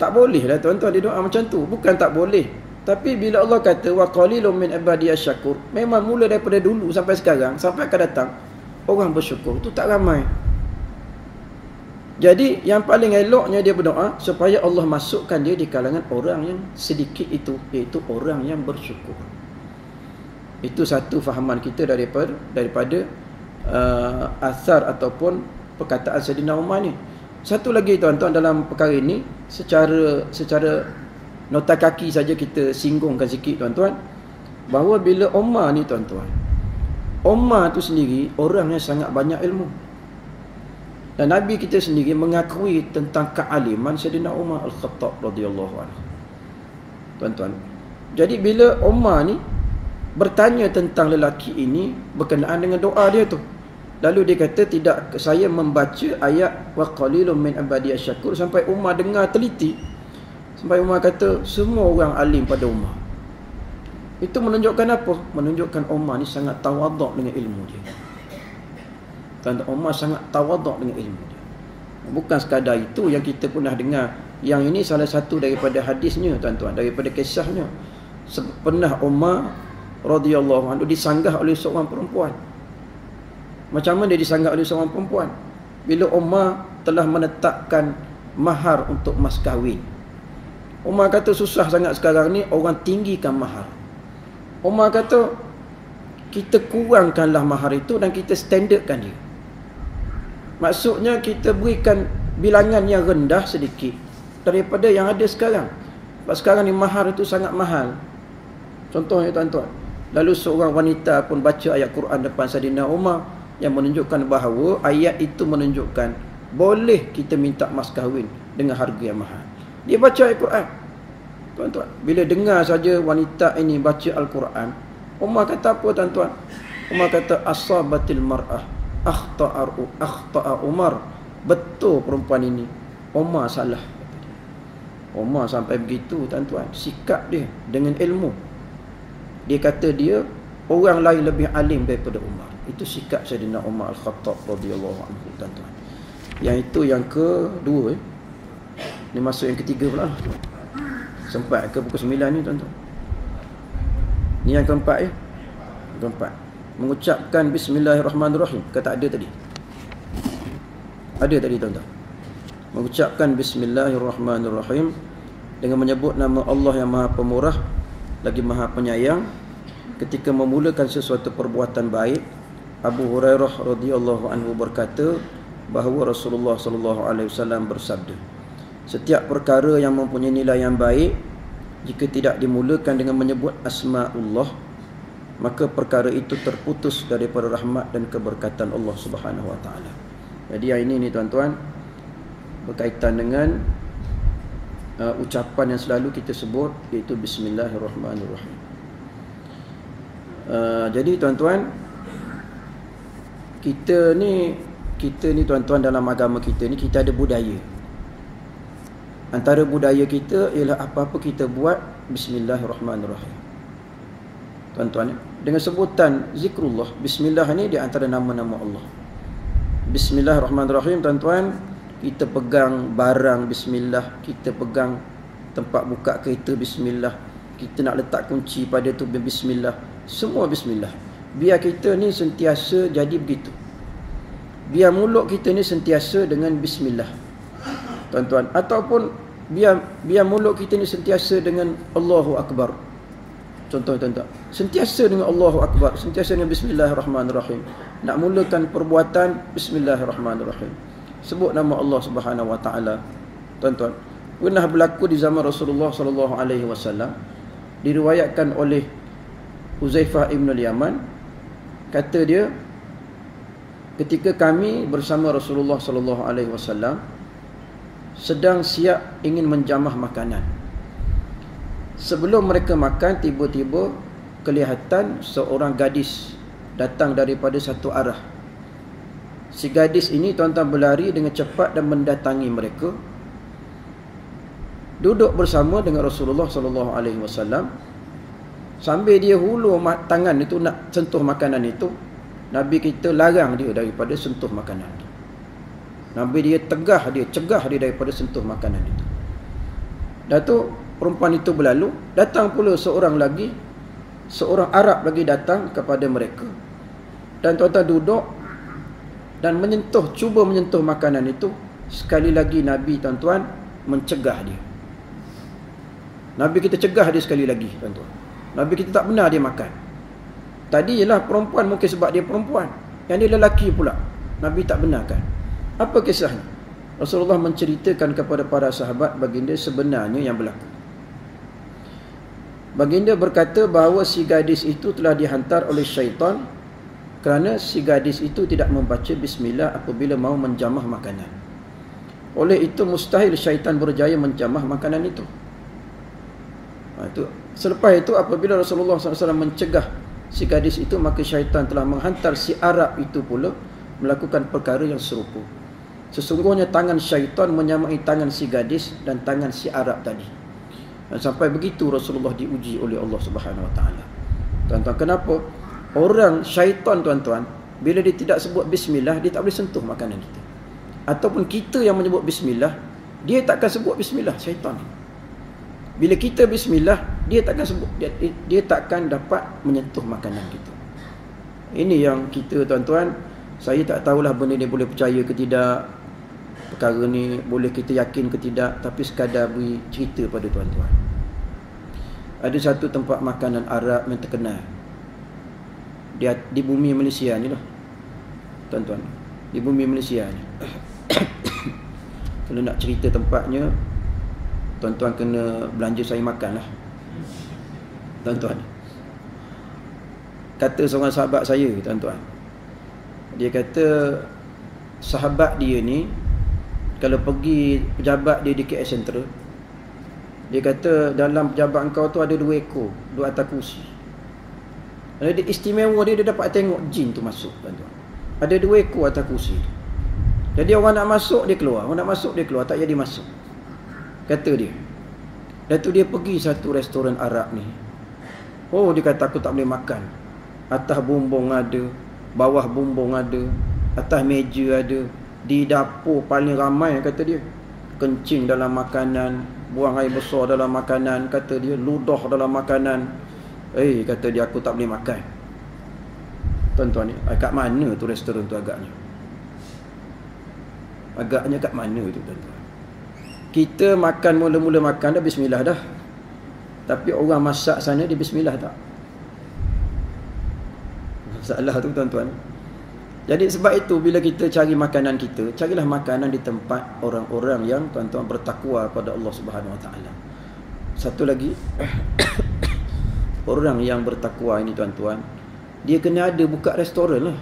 A: tak boleh lah, tuan-tuan, dia doa macam tu. Bukan tak boleh, tapi bila Allah kata wa qalilun min ibadiy syakur, memang mula daripada dulu sampai sekarang, sampai akan datang, orang bersyukur tu tak ramai. Jadi yang paling eloknya dia berdoa supaya Allah masukkan dia di kalangan orang yang sedikit itu, iaitu orang yang bersyukur. Itu satu fahaman kita daripada asar ataupun perkataan Saidina Umar ni. Satu lagi, tuan-tuan, dalam perkara ini, secara nota kaki saja kita singgungkan sikit, tuan-tuan, bahawa bila Umar ni, tuan-tuan, Umar tu sendiri orang yang sangat banyak ilmu. Dan Nabi kita sendiri mengakui tentang kealiman Saidina Umar Al-Khattab radhiyallahu anhu, tuan-tuan. Jadi bila Umar ni bertanya tentang lelaki ini berkenaan dengan doa dia tu, lalu dia kata, tidak, saya membaca ayat wa qalilun min ibadiy syakur, sampai Umar dengar teliti, sampai Umar kata semua orang alim pada Umar. Itu menunjukkan apa? Menunjukkan Umar ni sangat tawaduk dengan ilmu dia. Tuan-tuan, Umar sangat tawaduk dengan ilmu dia. Bukan sekadar itu yang kita pernah dengar. Yang ini salah satu daripada hadisnya, tuan-tuan, daripada kisahnya. Pernah Umar radhiyallahu anhu disanggah oleh seorang perempuan. Macam mana dia disanggah oleh seorang perempuan bila Umar telah menetapkan mahar untuk mas kahwin? Umar kata susah sangat sekarang ni orang tinggikan mahar. Umar kata kita kurangkanlah mahar itu dan kita standardkan dia. Maksudnya kita berikan bilangan yang rendah sedikit daripada yang ada sekarang. Sebab sekarang ni mahar itu sangat mahal. Contohnya tuan-tuan, lalu seorang wanita pun baca ayat Quran depan Saidina Umar yang menunjukkan bahawa ayat itu menunjukkan boleh kita minta mas kahwin dengan harga yang mahal. Dia baca ayat Quran. Tuan-tuan, bila dengar saja wanita ini baca Al-Quran, Umar kata apa tuan-tuan? Umar kata asabatil mar'ah akhta'a Umar. Betul perempuan ini, Umar salah. Umar sampai begitu tuan-tuan, sikap dia dengan ilmu. Dia kata dia orang lain lebih alim daripada Umar. Itu sikap Saidina Umar Al-Khattab radhiyallahu anhu tuan-tuan. Yang itu yang kedua. Ini masuk yang ketiga pula. Sempat ke pukul 9 ni tuan-tuan? Ni yang keempat ya. Keempat. Mengucapkan bismillahirrahmanirrahim. Kata ada tadi. Ada tadi tuan-tuan. Mengucapkan bismillahirrahmanirrahim dengan menyebut nama Allah yang Maha Pemurah lagi Maha Penyayang ketika memulakan sesuatu perbuatan baik. Abu Hurairah radhiyallahu anhu berkata bahawa Rasulullah sallallahu alaihi wasallam bersabda, setiap perkara yang mempunyai nilai yang baik jika tidak dimulakan dengan menyebut asmaullah, maka perkara itu terputus daripada rahmat dan keberkatan Allah Subhanahu wa taala. Jadi yang ini ni tuan-tuan berkaitan dengan ucapan yang selalu kita sebut, iaitu bismillahirrahmanirrahim. Jadi tuan-tuan, kita ni tuan-tuan dalam agama kita ni kita ada budaya. Antara budaya kita ialah apa-apa kita buat bismillahirrahmanirrahim. Tuan-tuan, dengan sebutan zikrullah, bismillah ni di antara nama-nama Allah. Bismillahirrahmanirrahim tuan-tuan, kita pegang barang bismillah, kita pegang tempat buka kereta bismillah, kita nak letak kunci pada tu bismillah, semua bismillah. Biar kita ni sentiasa jadi begitu. Biar mulut kita ni sentiasa dengan bismillah. Tuan-tuan, ataupun biar mulut kita ni sentiasa dengan Allahu Akbar. Contoh tuan-tuan, sentiasa dengan Allahu Akbar, sentiasa dengan bismillahirrahmanirrahim. Nak mulakan perbuatan bismillahirrahmanirrahim. Sebut nama Allah Subhanahu wa taala. Tuan-tuan, pernah berlaku di zaman Rasulullah sallallahu alaihi wasallam, diriwayatkan oleh Huzaifah ibn al-Yaman, kata dia, ketika kami bersama Rasulullah sallallahu alaihi wasallam sedang siap ingin menjamah makanan. Sebelum mereka makan, tiba-tiba kelihatan seorang gadis datang daripada satu arah. Si gadis ini tuan-tuan berlari dengan cepat dan mendatangi mereka. Duduk bersama dengan Rasulullah sallallahu alaihi wasallam. Sambil dia hulur tangan itu nak sentuh makanan itu, Nabi kita larang dia daripada sentuh makanan itu. Nabi dia cegah dia daripada sentuh makanan itu. Dah tu perempuan itu berlalu, datang pula seorang Arab lagi datang kepada mereka. Dan tuan-tuan duduk dan cuba menyentuh makanan itu. Sekali lagi Nabi tuan-tuan mencegah dia. Nabi kita cegah dia sekali lagi tuan-tuan. Nabi kita tak benar dia makan. Tadi ialah perempuan, mungkin sebab dia perempuan. Yang dia lelaki pula, Nabi tak benarkan. Apa kisahnya? Rasulullah menceritakan kepada para sahabat baginda sebenarnya yang berlaku. Baginda berkata bahawa si gadis itu telah dihantar oleh syaitan kerana si gadis itu tidak membaca bismillah apabila mau menjamah makanan. Oleh itu mustahil syaitan berjaya menjamah makanan itu. Selepas itu apabila Rasulullah SAW mencegah si gadis itu, maka syaitan telah menghantar si Arab itu pula melakukan perkara yang serupa. Sesungguhnya tangan syaitan menyamai tangan si gadis dan tangan si Arab tadi. Dan sampai begitu Rasulullah diuji oleh Allah Subhanahu wa taala. Tuan-tuan, kenapa? Orang syaitan tuan-tuan, bila dia tidak sebut bismillah, dia tak boleh sentuh makanan kita. Ataupun kita yang menyebut bismillah, dia takkan sebut bismillah, syaitan. Bila kita bismillah, dia takkan dapat menyentuh makanan kita. Ini yang kita tuan-tuan Saya tak tahulah benda ni boleh percaya ke tidak, perkara ni boleh kita yakin ke tidak, tapi sekadar beri cerita pada tuan-tuan. Ada satu tempat makanan Arab yang terkenal di bumi Malaysia ni lah, tuan-tuan. Di bumi Malaysia ni. Kalau nak cerita tempatnya, tuan-tuan kena belanja saya makan lah, tuan-tuan. Kata seorang sahabat saya, tuan-tuan, dia kata sahabat dia ni kalau pergi pejabat dia di KL Central, dia kata dalam pejabat kau tu ada 2 ekor duduk atas kursi. Ada istimewa dia dapat tengok jin tu masuk, tuan-tuan. Ada 2 ekor atas kursi. Jadi orang nak masuk dia keluar, orang nak masuk dia keluar, tak jadi masuk, kata dia. Dan tu dia pergi satu restoran Arab ni. Oh, dia kata aku tak boleh makan. Atas bumbung ada, bawah bumbung ada, atas meja ada, di dapur paling ramai, kata dia. Kencing dalam makanan, buang air besar dalam makanan, kata dia, ludah dalam makanan. Kata dia, aku tak boleh makan. Tuan-tuan ni, kat mana tu restoran tu agaknya? Agaknya kat mana tu, tuan-tuan? Kita makan, mula-mula makan dah bismillah dah. Tapi orang masak sana dia bismillah tak? Masalah tu, tuan-tuan. Jadi sebab itu bila kita cari makanan kita, carilah makanan di tempat orang-orang yang, tuan-tuan, bertakwa pada Allah Subhanahu Wa Taala. Satu lagi, orang yang bertakwa ini, tuan-tuan, dia kena ada buka restoran lah.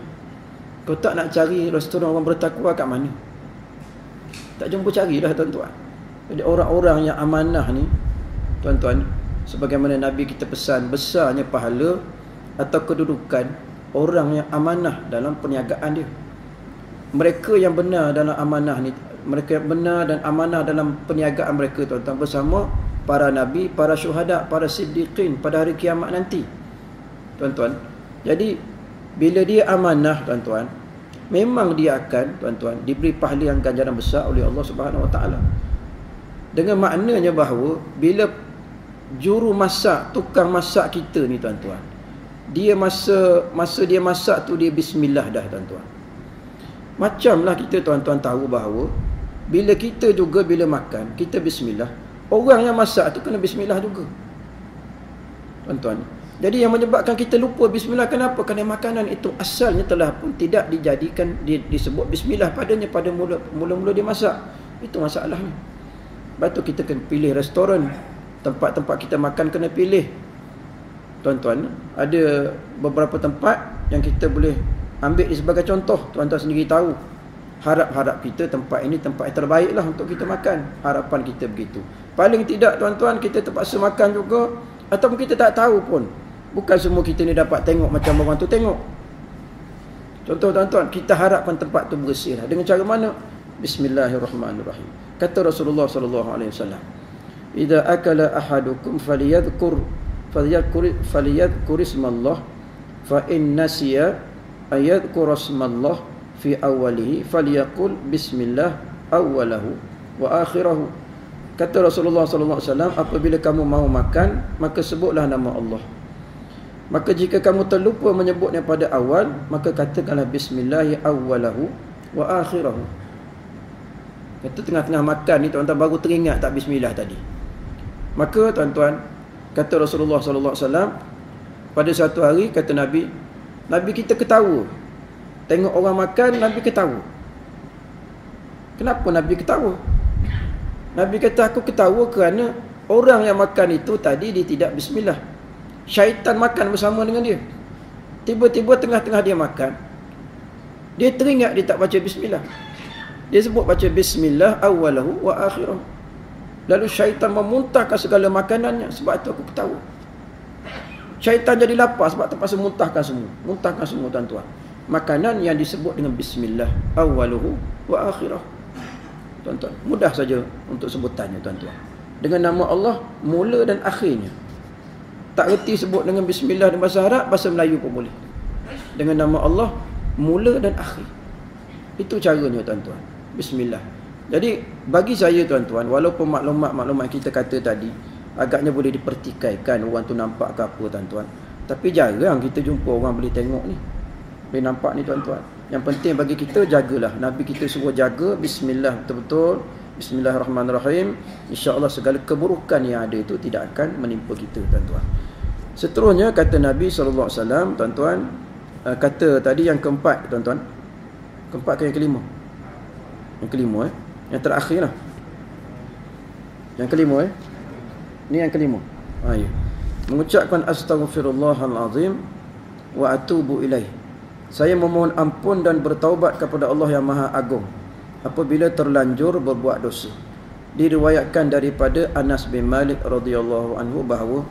A: Kau tak nak cari restoran orang bertakwa kat mana? Tak jumpa carilah, tuan-tuan. Jadi orang-orang yang amanah ni, tuan-tuan, sebagaimana Nabi kita pesan, besarnya pahala atau kedudukan orang yang amanah dalam perniagaan dia. Mereka yang benar dalam amanah ni, mereka yang benar dan amanah dalam perniagaan mereka, tuan-tuan, bersama para nabi, para syuhada, para siddiqin pada hari kiamat nanti, tuan-tuan. Jadi bila dia amanah, tuan-tuan, memang dia akan, tuan-tuan, diberi pahala yang ganjaran besar oleh Allah Subhanahu Wa Taala. Dengan maknanya bahawa bila juru masak, tukang masak kita ni, tuan-tuan, dia masa dia masak tu dia bismillah dah, tuan-tuan. Macamlah kita, tuan-tuan, tahu bahawa bila kita juga bila makan kita bismillah, orang yang masak tu kena bismillah juga, tuan-tuan. Jadi yang menyebabkan kita lupa bismillah, kenapa? Kerana makanan itu asalnya telah pun tidak dijadikan disebut bismillah padanya pada mula-mula dia masak. Itu masalahnya. Lepas tu kita kena pilih restoran, tempat-tempat kita makan kena pilih, tuan-tuan. Ada beberapa tempat yang kita boleh ambil sebagai contoh, tuan-tuan sendiri tahu. Harap-harap kita tempat ini tempat yang terbaik lah untuk kita makan. Harapan kita begitu. Paling tidak, tuan-tuan, kita terpaksa makan juga, ataupun kita tak tahu pun. Bukan semua kita ni dapat tengok macam orang tu tengok. Contoh, tuan-tuan, kita harapkan tempat tu bersih lah. Dengan cara mana? Bismillahirrahmanirrahim. Kata Rasulullah SAW, "Idza akala ahadukum falyadhkur ismallah, fa in nasiya ayadhkur ismallah fi awwalihi falyaqul bismillah awwalahu wa akhirahu." Kata Rasulullah SAW, apabila kamu mahu makan, maka sebutlah nama Allah. Maka jika kamu terlupa menyebutnya pada awal, maka katakanlah bismillah awwalahu wa akhirahu. Kata tengah-tengah makan ni, tuan-tuan, baru teringat tak bismillah tadi. Maka, tuan-tuan, kata Rasulullah SAW, pada satu hari, kata Nabi kita ketawa. Tengok orang makan, Nabi ketawa. Kenapa Nabi ketawa? Nabi kata, aku ketawa kerana orang yang makan itu tadi dia tidak bismillah. Syaitan makan bersama dengan dia. Tiba-tiba tengah-tengah dia makan, dia teringat dia tak baca bismillah. Dia sebut baca bismillah awwalahu wa akhirahu. Lalu syaitan memuntahkan segala makanannya. Sebab itu aku ketawa. Syaitan jadi lapar sebab terpaksa muntahkan semua. Muntahkan semua, tuan-tuan. Makanan yang disebut dengan bismillah awwaluhu wa akhirahu. Tuan-tuan, mudah saja untuk sebutannya, tuan-tuan. Dengan nama Allah, mula dan akhirnya. Tak reti sebut dengan bismillah dalam bahasa Arab, bahasa Melayu pun boleh. Dengan nama Allah, mula dan akhir. Itu caranya, tuan-tuan. Bismillah. Jadi bagi saya, tuan-tuan, walaupun maklumat-maklumat kita kata tadi agaknya boleh dipertikaikan, orang tu nampak ke apa, tuan-tuan, tapi jarang kita jumpa orang boleh tengok ni, boleh nampak ni, tuan-tuan. Yang penting bagi kita, jagalah. Nabi kita suruh jaga, bismillah betul-betul, bismillahirrahmanirrahim. InsyaAllah segala keburukan yang ada itu tidak akan menimpa kita, tuan-tuan. Seterusnya kata Nabi SAW, tuan-tuan, kata tadi yang keempat, tuan-tuan. Keempat ke yang kelima? Yang kelima, yang terakhir lah. Yang kelima, ni yang kelima. Ya. Mengucapkan astaghfirullahalazim wa atubu ilaih. Saya memohon ampun dan bertaubat kepada Allah yang Maha Agung apabila terlanjur berbuat dosa. Diriwayatkan daripada Anas bin Malik radhiyallahu anhu bahawa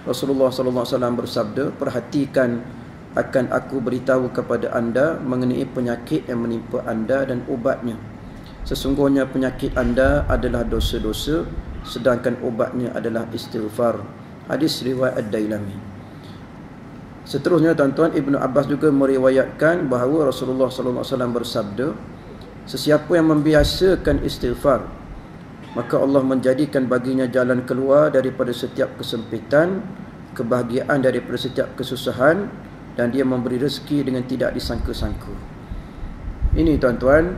A: Rasulullah sallallahu alaihi wasallam bersabda, perhatikan, akan aku beritahu kepada anda mengenai penyakit yang menimpa anda dan ubatnya. Sesungguhnya penyakit anda adalah dosa-dosa, sedangkan ubatnya adalah istighfar. Hadis riwayat Ad-Dailami. Seterusnya, tuan-tuan, Ibnu Abbas juga meriwayatkan bahawa Rasulullah sallallahu alaihi wasallam bersabda, sesiapa yang membiasakan istighfar, maka Allah menjadikan baginya jalan keluar daripada setiap kesempitan, kebahagiaan daripada setiap kesusahan, dan dia memberi rezeki dengan tidak disangka-sangka. Ini, tuan-tuan,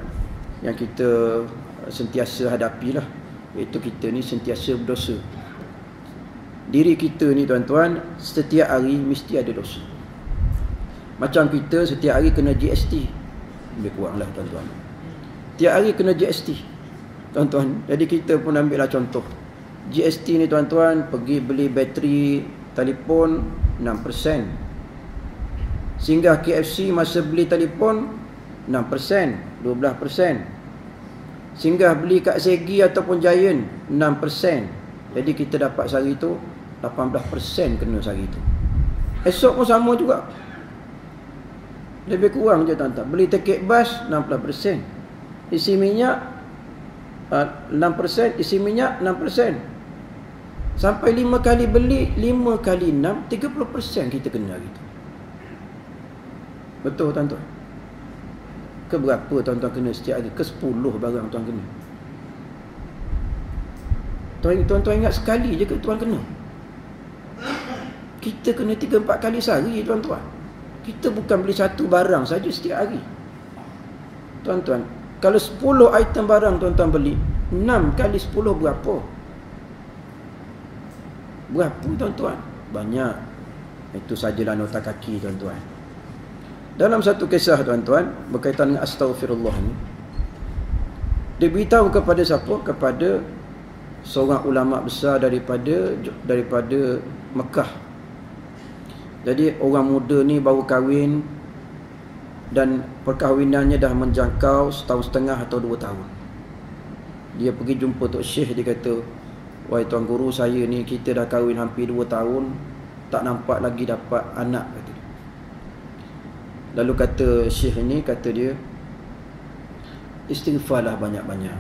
A: yang kita sentiasa hadapilah, iaitu kita ni sentiasa berdosa. Diri kita ni, tuan-tuan, setiap hari mesti ada dosa. Macam kita setiap hari kena GST, lebih kuranglah, tuan-tuan. Tiap hari kena GST, tuan-tuan. Jadi kita pun ambillah contoh. GST ni, tuan-tuan, pergi beli bateri telefon 6%. Singgah KFC masa beli telefon 6%, 12%. Singgah beli kat Segi ataupun Giant 6%. Jadi kita dapat sehari tu 18% kena sehari tu. Esok pun sama juga. Lebih kurang je, tuan-tuan. Beli tiket bas 16%. Isi minyak 6%, isi minyak 6%. Sampai 5 kali beli, 5 kali 6, 30% kita kena gitu. Betul, tuan-tuan? Ke berapa tuan-tuan kena setiap hari? Ke 10 barang tuan kena. Tuan-tuan ingat sekali je ke tuan kena? Kita kena 3-4 kali sehari, tuan-tuan. Kita bukan beli satu barang saja setiap hari. Tuan-tuan, kalau 10 item barang tuan-tuan beli, 6 kali 10 berapa? Berapa, tuan-tuan? Banyak. Itu sajalah nota kaki, tuan-tuan. Dalam satu kisah, tuan-tuan, berkaitan dengan astaghfirullah ni, dia beritahu kepada siapa? Kepada seorang ulama besar daripada Mekah. Jadi orang muda ni baru kahwin dan perkahwinannya dah menjangkau 1.5 atau 2 tahun. Dia pergi jumpa Tok Syekh, dia kata, wahai tuan guru, saya ni kita dah kahwin hampir 2 tahun, tak nampak lagi dapat anak, kata dia. Lalu kata Syekh ni, kata dia, istighfarlah banyak-banyak.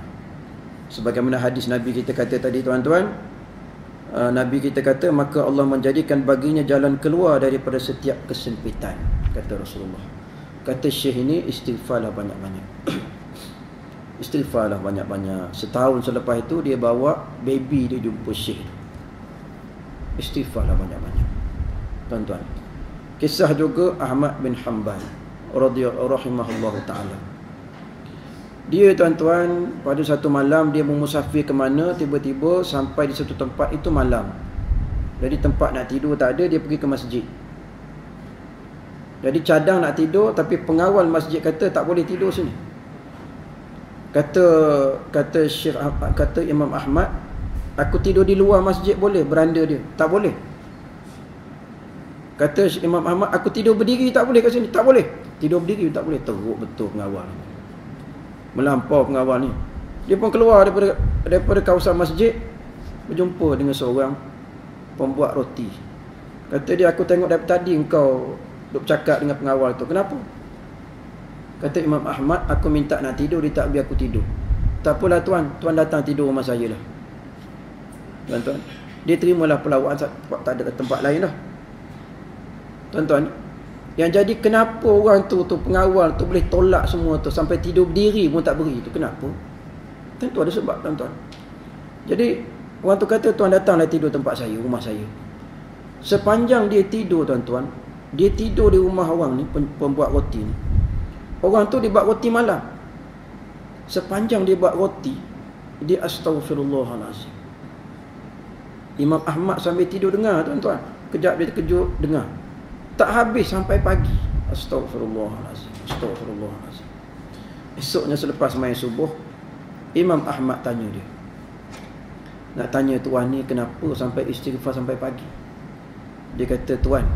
A: Sebagaimana hadis Nabi kita kata tadi, tuan-tuan, Nabi kita kata, maka Allah menjadikan baginya jalan keluar daripada setiap kesempitan, kata Rasulullah. Kata Syekh ini, istighfarlah banyak-banyak. Istighfarlah banyak-banyak. Setahun selepas itu dia bawa baby dia jumpa Syekh. Istighfarlah banyak-banyak, tuan-tuan. Kisah juga Ahmad bin Hanbal radhiyallahu ta'ala. Dia, tuan-tuan, pada satu malam dia bermusafir ke mana, tiba-tiba sampai di satu tempat itu malam. Jadi tempat nak tidur tak ada, dia pergi ke masjid. Jadi cadang nak tidur, tapi pengawal masjid kata tak boleh tidur sini. Kata Syekh Ahmad, kata Imam Ahmad, aku tidur di luar masjid boleh, beranda dia? Tak boleh. Kata Imam Ahmad, aku tidur berdiri tak boleh kat sini? Tak boleh. Tidur berdiri tak boleh. Teruk betul pengawal. Melampau pengawal ni. Dia pun keluar daripada kawasan masjid, berjumpa dengan seorang pembuat roti. Kata dia, aku tengok dari tadi engkau duk cakap dengan pengawal tu. Kenapa? Kata Imam Ahmad, aku minta nak tidur, dia tak biar aku tidur. Tak apalah tuan, tuan datang tidur rumah saya lah. Tuan-tuan, dia terimalah pelawaan, tak ada tempat lain lah. Tuan-tuan, yang jadi kenapa orang tu pengawal tu boleh tolak semua tu sampai tidur berdiri pun tak beri tu, kenapa? Tentu ada sebab, tuan-tuan. Jadi orang tu kata, tuan datanglah tidur tempat saya, rumah saya. Sepanjang dia tidur, tuan-tuan, dia tidur di rumah orang ni, pembuat roti ni, Orang tu dia buat roti malam. Sepanjang dia buat roti, dia astaghfirullahalazim. Imam Ahmad sambil tidur dengar, tuan-tuan. Kejap dia terkejut dengar. Tak habis sampai pagi. Astaghfirullahalazim. Astaghfirullahalazim. Esoknya selepas main subuh, Imam Ahmad tanya dia. Nak tanya tuan ni kenapa sampai istighfar sampai pagi. Dia kata, tuan,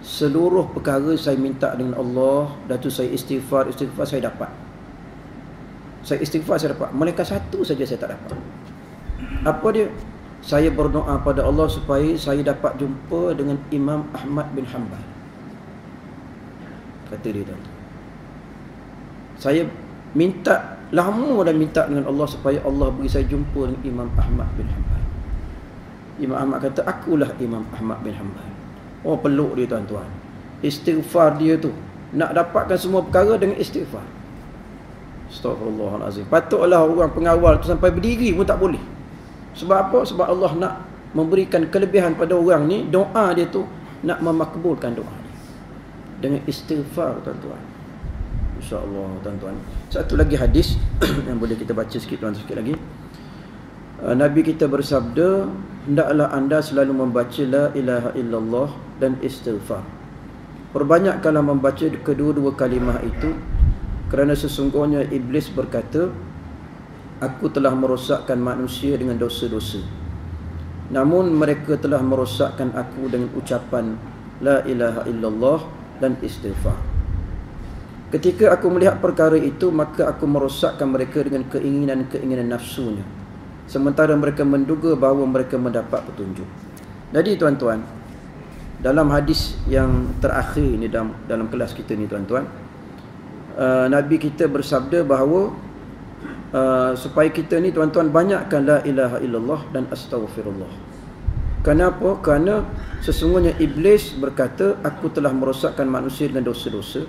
A: seluruh perkara saya minta dengan Allah, dan tu saya istighfar saya dapat. Saya istighfar saya dapat. Malaikat satu saja saya tak dapat. Apa dia? Saya berdoa pada Allah supaya saya dapat jumpa dengan Imam Ahmad bin Hanbal. Kata dia, tuan. Saya minta, lama dah minta dengan Allah supaya Allah beri saya jumpa dengan Imam Ahmad bin Hanbal. Imam Ahmad kata, akulah Imam Ahmad bin Hanbal. Oh, peluk dia, tuan-tuan. Istighfar dia tu, nak dapatkan semua perkara dengan istighfar. Astaghfirullahalazim. Patutlah orang pengawal tu sampai berdiri pun tak boleh. Sebab apa? Sebab Allah nak memberikan kelebihan pada orang ni. Doa dia tu nak memakbulkan doa dia dengan istighfar, tuan-tuan. InsyaAllah, tuan-tuan. Satu lagi hadis yang boleh kita baca sikit, tuan, sikit lagi. Nabi kita bersabda, hendaklah anda selalu membaca la ilaha illallah dan istighfar. Perbanyakkanlah membaca kedua-dua kalimah itu, kerana sesungguhnya iblis berkata, aku telah merosakkan manusia dengan dosa-dosa. Namun mereka telah merosakkan aku dengan ucapan la ilaha illallah dan istighfar. Ketika aku melihat perkara itu, maka aku merosakkan mereka dengan keinginan-keinginan nafsunya, sementara mereka menduga bahawa mereka mendapat petunjuk. Jadi, tuan-tuan, dalam hadis yang terakhir ni dalam kelas kita ni, tuan-tuan, Nabi kita bersabda bahawa supaya kita ni, tuan-tuan, banyakkan la ilaha illallah dan astaghfirullah. Kenapa? Kerana sesungguhnya iblis berkata, aku telah merosakkan manusia dengan dosa-dosa,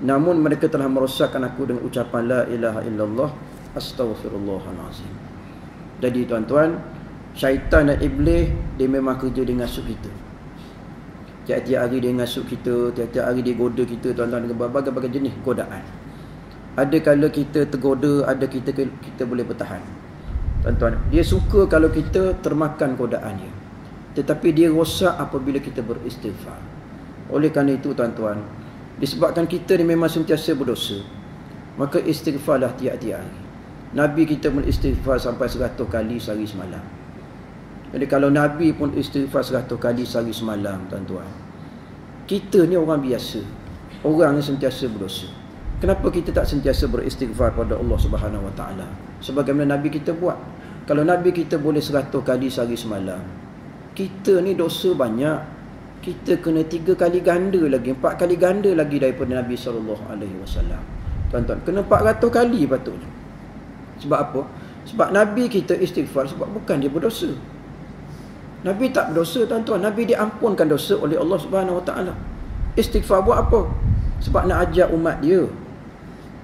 A: namun mereka telah merosakkan aku dengan ucapan la ilaha illallah astaghfirullahalazim. Jadi, tuan-tuan, syaitan dan iblis dia memang kerja dia ngasuh kita. Tiap-tiap hari dia ngasuh kita, tiap-tiap hari dia goda kita, tuan-tuan, dengan berbagai-bagai jenis godaan. Ada kala kita tergoda, ada kita boleh bertahan. Tuan-tuan, dia suka kalau kita termakan godaan dia, tetapi dia rosak apabila kita beristighfar. Oleh kerana itu, tuan-tuan, disebabkan kita ni memang sentiasa berdosa, maka istighfarlah tiap-tiap hari. Nabi kita pun istighfar sampai 100 kali sehari semalam. Jadi kalau Nabi pun istighfar 100 kali sehari semalam, tuan-tuan, kita ni orang biasa, orang yang sentiasa berdosa. Kenapa kita tak sentiasa beristighfar pada Allah Subhanahu Wa Taala sebagaimana Nabi kita buat? Kalau Nabi kita boleh 100 kali sehari semalam, kita ni dosa banyak, kita kena 3 kali ganda lagi, 4 kali ganda lagi daripada Nabi SAW. Tuan-tuan, kena 400 kali patutnya. Sebab apa? Sebab Nabi kita istighfar sebab bukan dia berdosa. Nabi tak berdosa, tuan-tuan. Nabi diampunkan dosa oleh Allah Subhanahu Wa Taala. Istighfar buat apa? Sebab nak ajar umat dia,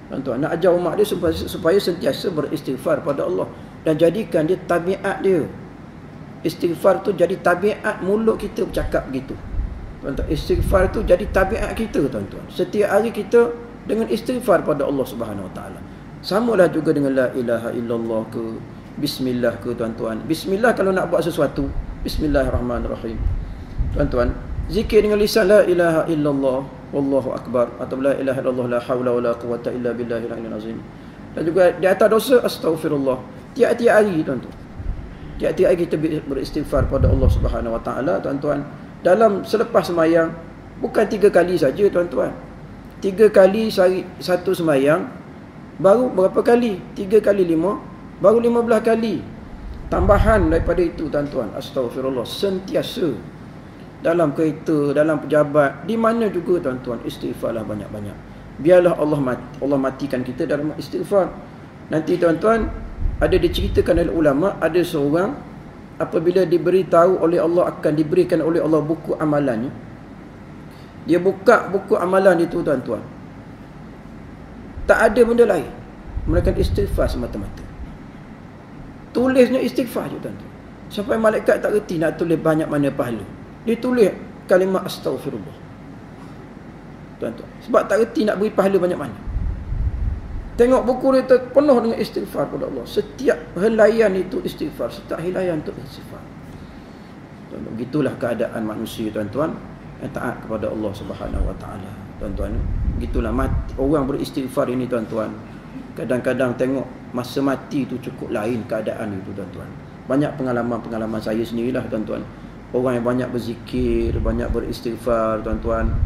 A: tuan-tuan, nak ajar umat dia supaya sentiasa beristighfar pada Allah, dan jadikan dia tabiat dia. Istighfar tu jadi tabiat mulut kita bercakap begitu, tuan-tuan. Istighfar tu jadi tabiat kita, tuan-tuan. Setiap hari kita dengan istighfar pada Allah Subhanahu Wa Taala. Samalah juga dengan la ilaha illallah ke, bismillah ke, tuan-tuan. Bismillah kalau nak buat sesuatu, bismillahirrahmanirrahim, tuan-tuan. Zikir dengan lisan la ilaha illallah wallahu akbar, atau la ilaha illallah la haula wala quwata illa billahil aliyyil azim. Dan juga di atas dosa, astaghfirullah. Tiap-tiap hari, tuan-tuan, tiap-tiap hari kita beristighfar pada Allah Subhanahu Wa Taala, tuan-tuan. Dalam selepas sembahyang, bukan 3 kali saja, tuan-tuan. 3 kali satu sembahyang, baru berapa kali? 3 kali 5, baru 15 kali. Tambahan daripada itu, tuan-tuan, astaghfirullah sentiasa. Dalam kereta, dalam pejabat, di mana juga, tuan-tuan, istighfarlah banyak-banyak. Biarlah Allah matikan kita dalam istighfar. Nanti, tuan-tuan, ada diceritakan oleh ulama, ada seorang apabila diberitahu oleh Allah akan diberikan oleh Allah buku amalannya, dia buka buku amalan itu, tuan-tuan, tak ada benda lain melainkan istighfar semata-mata. Tulisnya istighfar je, tuan-tuan. Sampai malaikat tak reti nak tulis banyak mana pahala. Dia tulis kalimah astaghfirullah. tuan-tuan. Sebab tak reti nak beri pahala banyak mana. Tengok buku dia penuh dengan istighfar kepada Allah. Setiap helaian itu istighfar, setiap helaian itu istighfar. Tuan-tuan, begitulah keadaan manusia tuan-tuan yang taat kepada Allah Subhanahu Wa Taala. Tuan-tuan, begitulah orang beristighfar ini tuan-tuan. Kadang-kadang tengok masa mati itu cukup lain keadaan itu tuan-tuan. Banyak pengalaman-pengalaman saya sendirilah tuan-tuan. Orang yang banyak berzikir, banyak beristighfar tuan-tuan.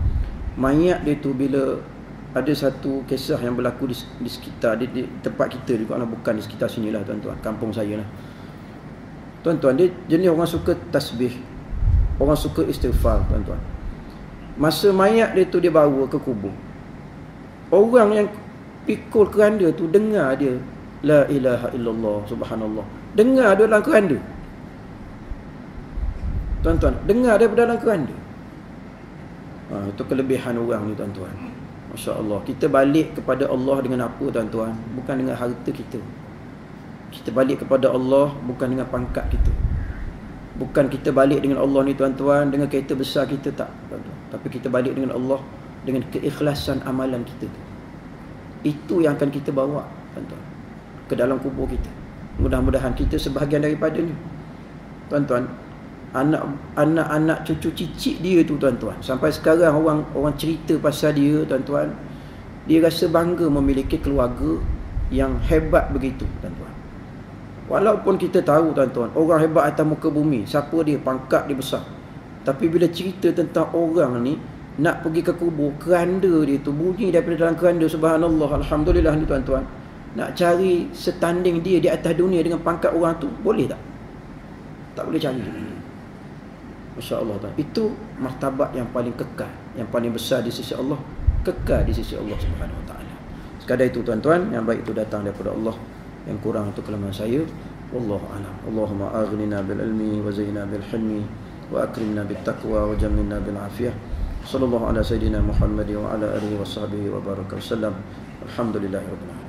A: Mayat dia tu bila ada satu kisah yang berlaku di sekitar di tempat kita juga lah, bukan di sekitar sinilah tuan-tuan, kampung saya lah. Tuan-tuan, dia jenis orang suka tasbih, orang suka istighfar tuan-tuan. Masa mayat dia tu dia bawa ke kubur, orang yang pikul keranda tu dengar dia la ilaha illallah subhanallah, dengar dia dalam keranda tuan-tuan, dengar dia dalam keranda. Itu kelebihan orang ni tuan-tuan. Masya Allah. Kita balik kepada Allah dengan apa tuan-tuan? Bukan dengan harta kita. Kita balik kepada Allah bukan dengan pangkat kita. Bukan kita balik dengan Allah ni tuan-tuan dengan kereta besar kita, tak tuan-tuan. Tapi kita balik dengan Allah dengan keikhlasan amalan kita. Itu yang akan kita bawa tuan-tuan ke dalam kubur kita. Mudah-mudahan kita sebahagian daripada ni tuan-tuan, anak-anak cucu cicit dia tu tuan-tuan, sampai sekarang orang cerita pasal dia tuan-tuan, dia rasa bangga memiliki keluarga yang hebat begitu tuan-tuan. Walaupun kita tahu tuan-tuan, orang hebat atas muka bumi, siapa dia, pangkat dia besar, tapi bila cerita tentang orang ni nak pergi ke kubur, keranda dia tu bunyi daripada dalam keranda, subhanallah, alhamdulillah ni tuan-tuan. Nak cari setanding dia di atas dunia dengan pangkat orang tu, boleh tak? Tak boleh cari. Masya Allah tuan. Itu martabat yang paling kekal, yang paling besar di sisi Allah, kekal di sisi Allah Subhanahu Wa Taala. Sekadar itu tuan-tuan, yang baik itu datang daripada Allah, yang kurang itu kelemahan saya. Wallahu a'lam. Allahumma aghnina bil ilmi wa zayyina bil hilmi wa akrimna bit taqwa wa jammilna bil afiyah. Sallallahu ala sayidina Muhammad wa ala alihi wa sahbihi wa baraka wasallam. Alhamdulillahirabbil alamin.